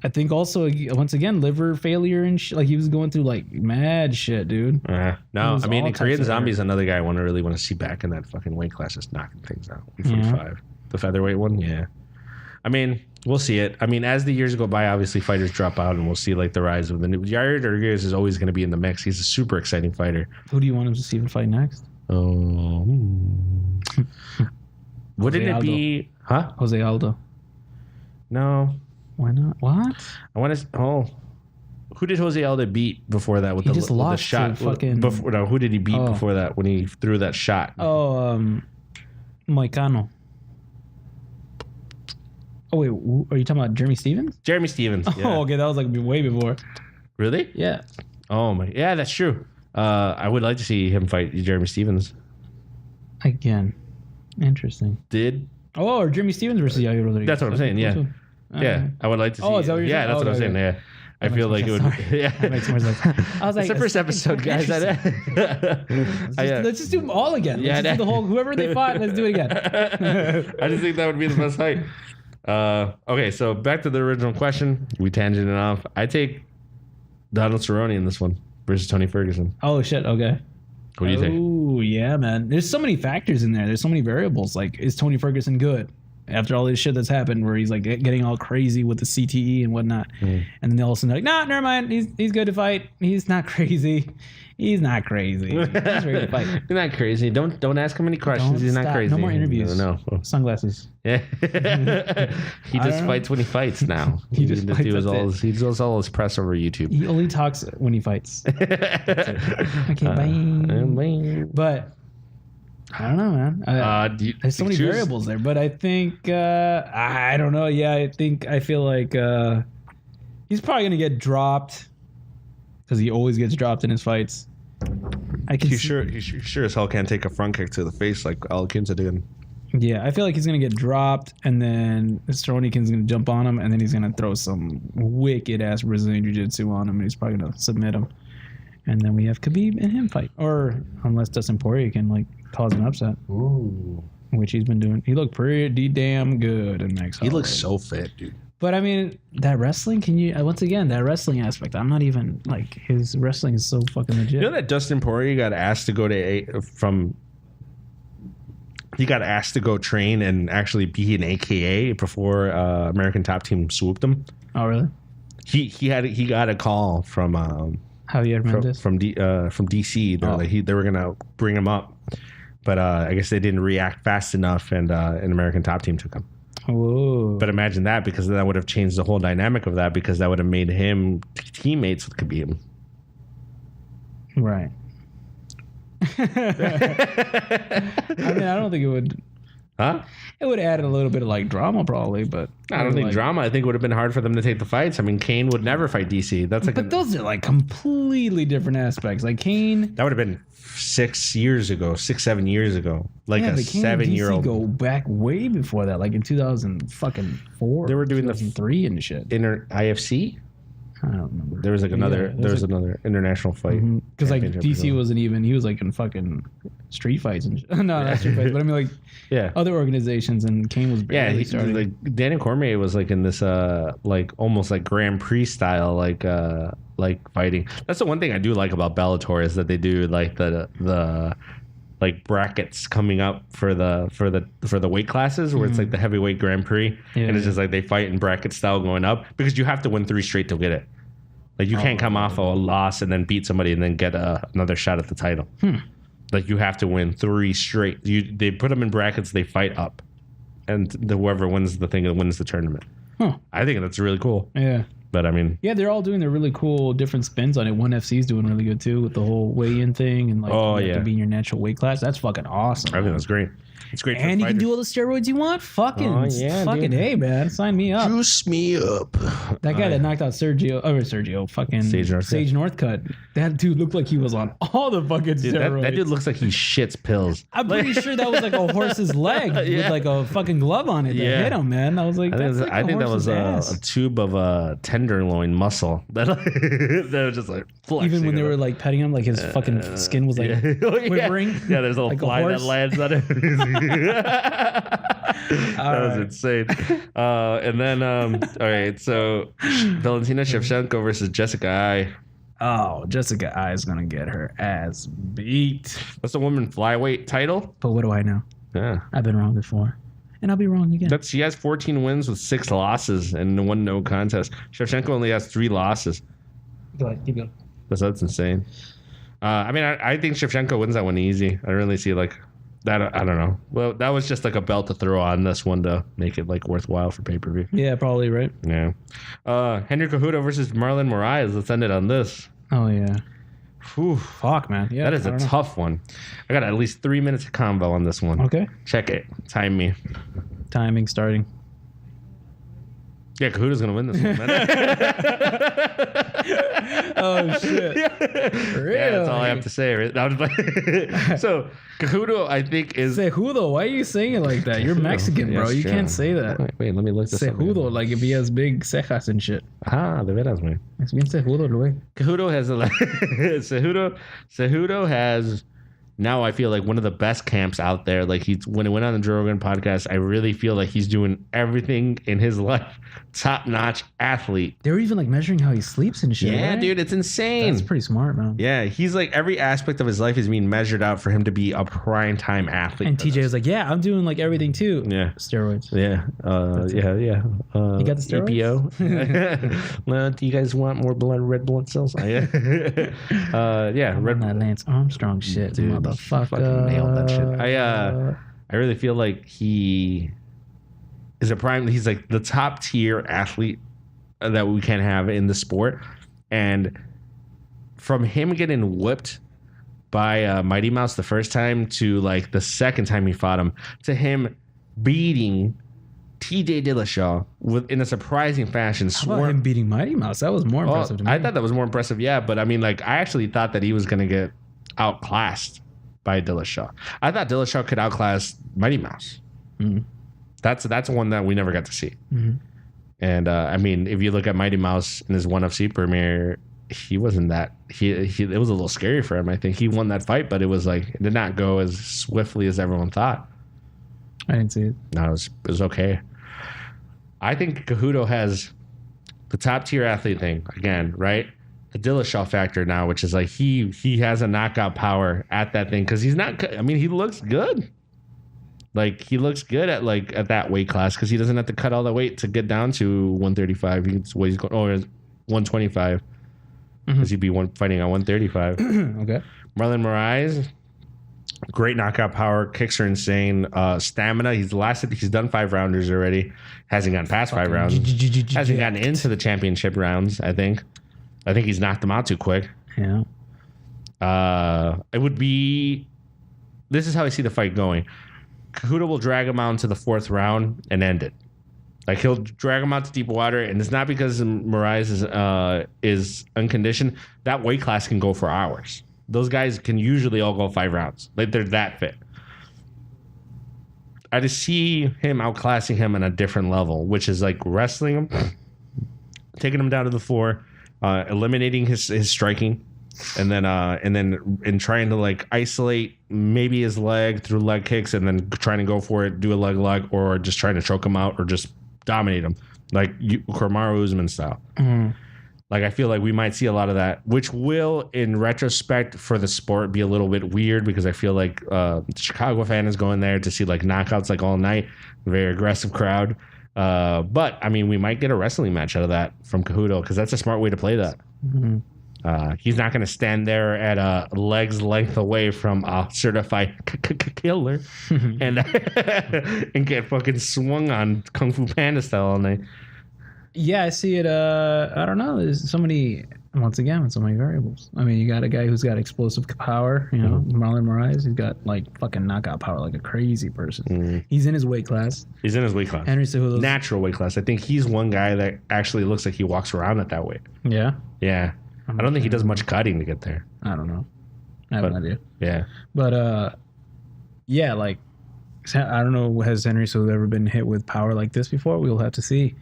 I think also once again liver failure and like he was going through like mad shit, dude. No, was I mean all Korean types of Zombie is another guy I really want to see back in that fucking weight class, just knocking things out. 145, the featherweight one. Yeah, I mean we'll see it. I mean as the years go by, obviously fighters drop out, and we'll see like the rise of the new. Yair Rodriguez is always going to be in the mix. He's a super exciting fighter. Who do you want him to see him fight next? Oh, wouldn't it be? Huh? Jose Aldo. No. Why not? What? I want to. Oh, who did Jose Aldo beat before that? With He the, just with lost the shot. to fucking- Before, no, who did he beat before that when he threw that shot? Oh, Moicano. Oh wait, are you talking about Jeremy Stevens? Jeremy Stevens. Yeah. Oh, okay, that was like way before. Really? Yeah. Oh my. Yeah, that's true. I would like to see him fight Jeremy Stevens. Again, interesting. Did Oh, or Jeremy Stevens versus Yair Rodriguez. That's what I'm saying, yeah. Yeah, I would like to see. Oh, is that what you're yeah, saying? that's what I'm Okay. saying. Yeah, I feel like it would. Yeah, That makes more sense. I was like, it's the first episode, guys. let's just do them all again. Yeah, Let's just do the whole whoever they fought. Let's do it again. I just think that would be the best fight. Okay, so back to the original question. We tangented off. I take Donald Cerrone in this one versus Tony Ferguson. Oh shit. Okay. What do you think? Oh yeah, man. There's so many factors in there. There's so many variables. Like, is Tony Ferguson good? After all this shit that's happened, where he's like getting all crazy with the CTE and whatnot, and then all of a sudden they're like, nah, never mind. He's good to fight. He's not crazy. He's not crazy. He's ready to fight. He's not crazy. Don't ask him any questions. Don't He's not stop. crazy. No more interviews. No. Sunglasses. Yeah. He just know. fights when he fights now. He just fights, he does that's all it. his, he does all his press over YouTube. He only talks when he fights. Okay, bye. But I don't know, man. There's so many variables there, but I think I don't know. Yeah, I feel like he's probably gonna get dropped because he always gets dropped in his fights. He sure as hell can't take a front kick to the face like Alakinsa did. Yeah, I feel like he's gonna get dropped, and then Stronikin's gonna jump on him, and then he's gonna throw some wicked ass Brazilian jiu-jitsu on him, and he's probably gonna submit him. And then we have Khabib and him fight, or unless Dustin Poirier can like cause an upset. Ooh. Which he's been doing. He looked pretty damn good in Max He looks Holloway. so fit, dude. But I mean, that wrestling, can you, once again, that wrestling aspect, I'm not even, like, his wrestling is so fucking legit. You know that Dustin Poirier got asked to go he got asked to go train and actually be an AKA before American Top Team swooped him. Oh, really? He got a call from Javier Mendez? from DC. Oh. They were gonna bring him up, but I guess they didn't react fast enough, and an American Top Team took him. Whoa. But imagine that, because that would have changed the whole dynamic of that, because that would have made him teammates with Khabib. Right. I mean, I don't think it would. Huh? It would add a little bit of like drama, probably, but I don't think like, drama. I think it would have been hard for them to take the fights. I mean, Kane would never fight DC. That's like But those are like completely different aspects. Like Kane, that would have been 7 years ago. Like yeah, a but Kane and 7-year-old. DC go back way before that, like in 2004. They were doing the 2003 and shit. IFC. I don't remember. There was like another. Yeah, there was another international fight. Because like championship or DC something. wasn't even. He was like in fucking street fights and no, not street fights, but I mean like Yeah. other organizations, and Kane was Yeah, barely starting. like Daniel Cormier was like in this like almost like Grand Prix style like fighting. That's the one thing I do like about Bellator, is that they do like the like brackets coming up for the weight classes, where it's like the heavyweight Grand Prix, and it's just like they fight in bracket style going up, because you have to win 3 straight to get it. Like you can't come off a loss and then beat somebody and then get another shot at the title. Like you have to win 3 straight. They put them in brackets, they fight up, and whoever wins the thing wins the tournament. I think that's really cool. Yeah. But I mean, Yeah, they're all doing their really cool different spins on it. ONE FC's doing really good too with the whole weigh-in thing, and like you have to be in your natural weight class. That's fucking awesome. I think that's great. It's great. And you can do all the steroids you want. Fucking dude. hey, man, sign me up. Juice me up. That guy that knocked out fucking Sage Northcutt. That dude looked like he was on all the fucking steroids. That dude looks like he shits pills. I'm pretty sure that was like a horse's leg with like a fucking glove on it that hit him, man. I was like, I think that was a tube of tenderloin muscle that was just like flexing. Even when they were like petting him, like his fucking skin was like quivering. Yeah, there's a little like a fly that horse. lands on it. That was insane. And then, all right, so Valentina Shevchenko versus Jessica Ai. Oh, Jessica Ai is gonna get her ass beat. That's the woman flyweight title. But what do I know? Yeah, I've been wrong before, and I'll be wrong again. she has 14 wins with 6 losses and 1 no contest. Shevchenko only has 3 losses. Go ahead, keep going. That's insane. I mean, I think Shevchenko wins that one easy. I don't really see like that. I don't know. Well, that was just like a belt to throw on this one to make it like worthwhile for pay-per-view. Yeah, probably right. Yeah. Henry Cejudo versus Marlon Moraes. Let's end it on this. Oh yeah. Whew. Fuck, man. Yeah, That is a tough one. I got at least 3 minutes of combo on this one. Okay. Check it. Time me. Timing starting. Yeah, Cejudo's going to win this one, man. Oh shit. Really? Yeah, that's all I have to say. Right? So, Cejudo, I think, is... Cejudo, why are you saying it like that? You're Mexican, bro. Yes, You true. can't say that. Wait, let me look this up. Cejudo, like if he has big cejas and shit. Ah, de veras, man. Es bien cejudo, güey. Cejudo has Cejudo has now I feel like one of the best camps out there. Like when he went on the Joe Rogan podcast, I really feel like he's doing everything in his life. Top notch athlete. They're even like measuring how he sleeps and shit. Yeah, right? dude, it's insane. That's pretty smart, man. Yeah, he's like every aspect of his life is being measured out for him to be a prime time athlete. And TJ was like, "Yeah, I'm doing like everything too." Yeah. Steroids. Yeah, yeah. You got the steroids? EPO. Well, do you guys want more red blood cells? Yeah, red. That Lance Armstrong shit, Dude, motherfucker. fucking nailed that shit. I really feel like he is a prime. He's like the top tier athlete that we can have in the sport, and from him getting whipped by Mighty Mouse the first time to like the second time he fought him to him beating TJ Dillashaw in a surprising fashion. How about him beating Mighty Mouse? That was more impressive to me. I thought that was more impressive, yeah. But I mean, like, I actually thought that he was going to get outclassed by Dillashaw. I thought Dillashaw could outclass Mighty Mouse. Mm-hmm. That's one that we never got to see. Mm-hmm. And I mean, if you look at Mighty Mouse in his ONE FC premiere, he wasn't that. It was a little scary for him. I think he won that fight, but it was like it did not go as swiftly as everyone thought. I didn't see it. No, it was okay. I think Cejudo has the top tier athlete thing again, right? The Dillashaw factor now, which is like he has a knockout power at that thing because he's not. I mean, he looks good. Like he looks good at that weight class because he doesn't have to cut all the weight to get down to 135. He's going 125 because he'd be fighting at 135. Okay. Marlon Moraes. Great knockout power, kicks are insane. Stamina, he's done 5 rounders already. Hasn't gotten past 5 rounds. Hasn't gotten into the championship rounds, I think. I think he's knocked them out too quick. Yeah. It would be... This is how I see the fight going. Cejudo will drag him out into the 4th round and end it. Like, he'll drag him out to deep water, and it's not because Moraes is unconditioned. That weight class can go for hours. Those guys can usually all go 5 rounds. Like, they're that fit. I just see him outclassing him on a different level, which is like wrestling him, taking him down to the floor, eliminating his striking, and then trying to like isolate maybe his leg through leg kicks, and then trying to go for it, do a leg lock, or just trying to choke him out, or just dominate him like Kamaru Usman style. Mm-hmm. Like, I feel like we might see a lot of that, which will, in retrospect, for the sport, be a little bit weird because I feel like the Chicago fan is going there to see like knockouts like all night, very aggressive crowd. But I mean, we might get a wrestling match out of that from Cejudo because that's a smart way to play that. Mm-hmm. He's not going to stand there at a leg's length away from a certified killer and get fucking swung on Kung Fu Panda style all night. Yeah, I see it. I don't know. There's so many variables. I mean, you got a guy who's got explosive power, Marlon Moraes. He's got like fucking knockout power like a crazy person. Mm-hmm. He's in his weight class. Henry Cejudo's natural weight class. I think he's one guy that actually looks like he walks around at that weight. Yeah? Yeah. I don't think he does much cutting to get there. I don't know. I have no idea. Yeah. But, yeah, like, I don't know, has Henry Cejudo ever been hit with power like this before? We'll have to see.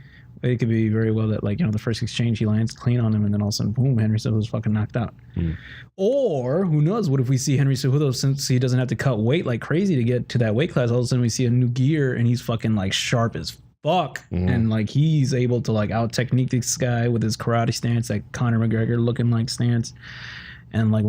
It could be very well that, like, the first exchange he lands clean on him, and then all of a sudden, boom, Henry Cejudo's fucking knocked out. Or who knows? What if we see Henry Cejudo, since he doesn't have to cut weight like crazy to get to that weight class? All of a sudden, we see a new gear, and he's fucking like sharp as fuck, and like he's able to like out technique this guy with his karate stance, like Conor McGregor looking like stance, and like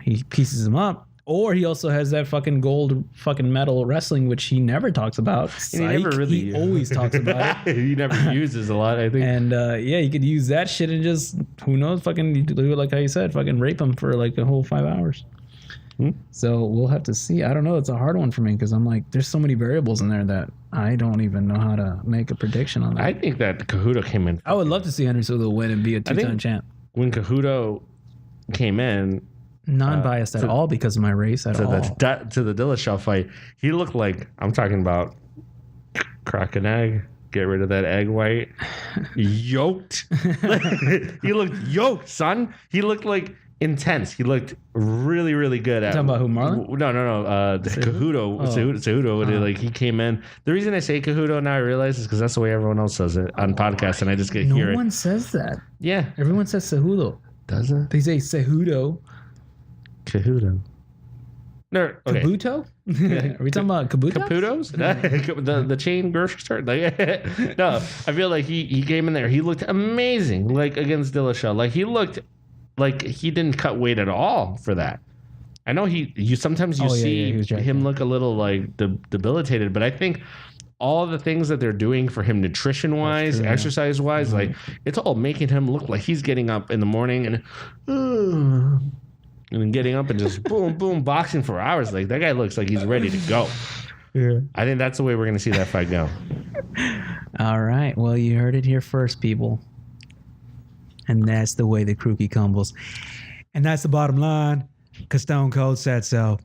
he pieces him up. Or he also has that fucking gold fucking medal wrestling, which he never talks about. He never really. He always talks about it. He never uses a lot, I think. And you could use that shit and just, who knows, fucking do it like how you said, fucking rape him for like a whole 5 hours. So we'll have to see. I don't know. It's a hard one for me because I'm like, there's so many variables in there that I don't even know how to make a prediction on that. I think that Cejudo came in. I would love to see Henry Cejudo win and be a 2-time champ. When Cejudo came in, non-biased at all because of my race at all. To the Dillashaw fight, he looked like, I'm talking about crack an egg, get rid of that egg white, yoked. He looked yoked, son. He looked like intense. He looked really, really good at. Talking about who, Marlon? No. Cejudo. Like he came in. The reason I say Cejudo now I realize is because that's the way everyone else says it on podcasts, and I just get hear it. No one says that. Yeah, everyone says Cejudo. Does it? They say Cejudo. Cejudo. No, okay. Kabuto? Yeah. Are we talking about Kabuto? Caputos? the chain grocery store? Like, no, I feel like he came in there. He looked amazing, like against Dillashaw. Like he looked like he didn't cut weight at all for that. I know you sometimes see him look a little like debilitated, but I think all the things that they're doing for him nutrition wise, exercise wise, like it's all making him look like he's getting up in the morning and then getting up and just boom, boom, boxing for hours. Like that guy looks like he's ready to go. Yeah. I think that's the way we're going to see that fight go. All right. Well, you heard it here first, people. And that's the way the crookie crumbles. And that's the bottom line, because Stone Cold said so.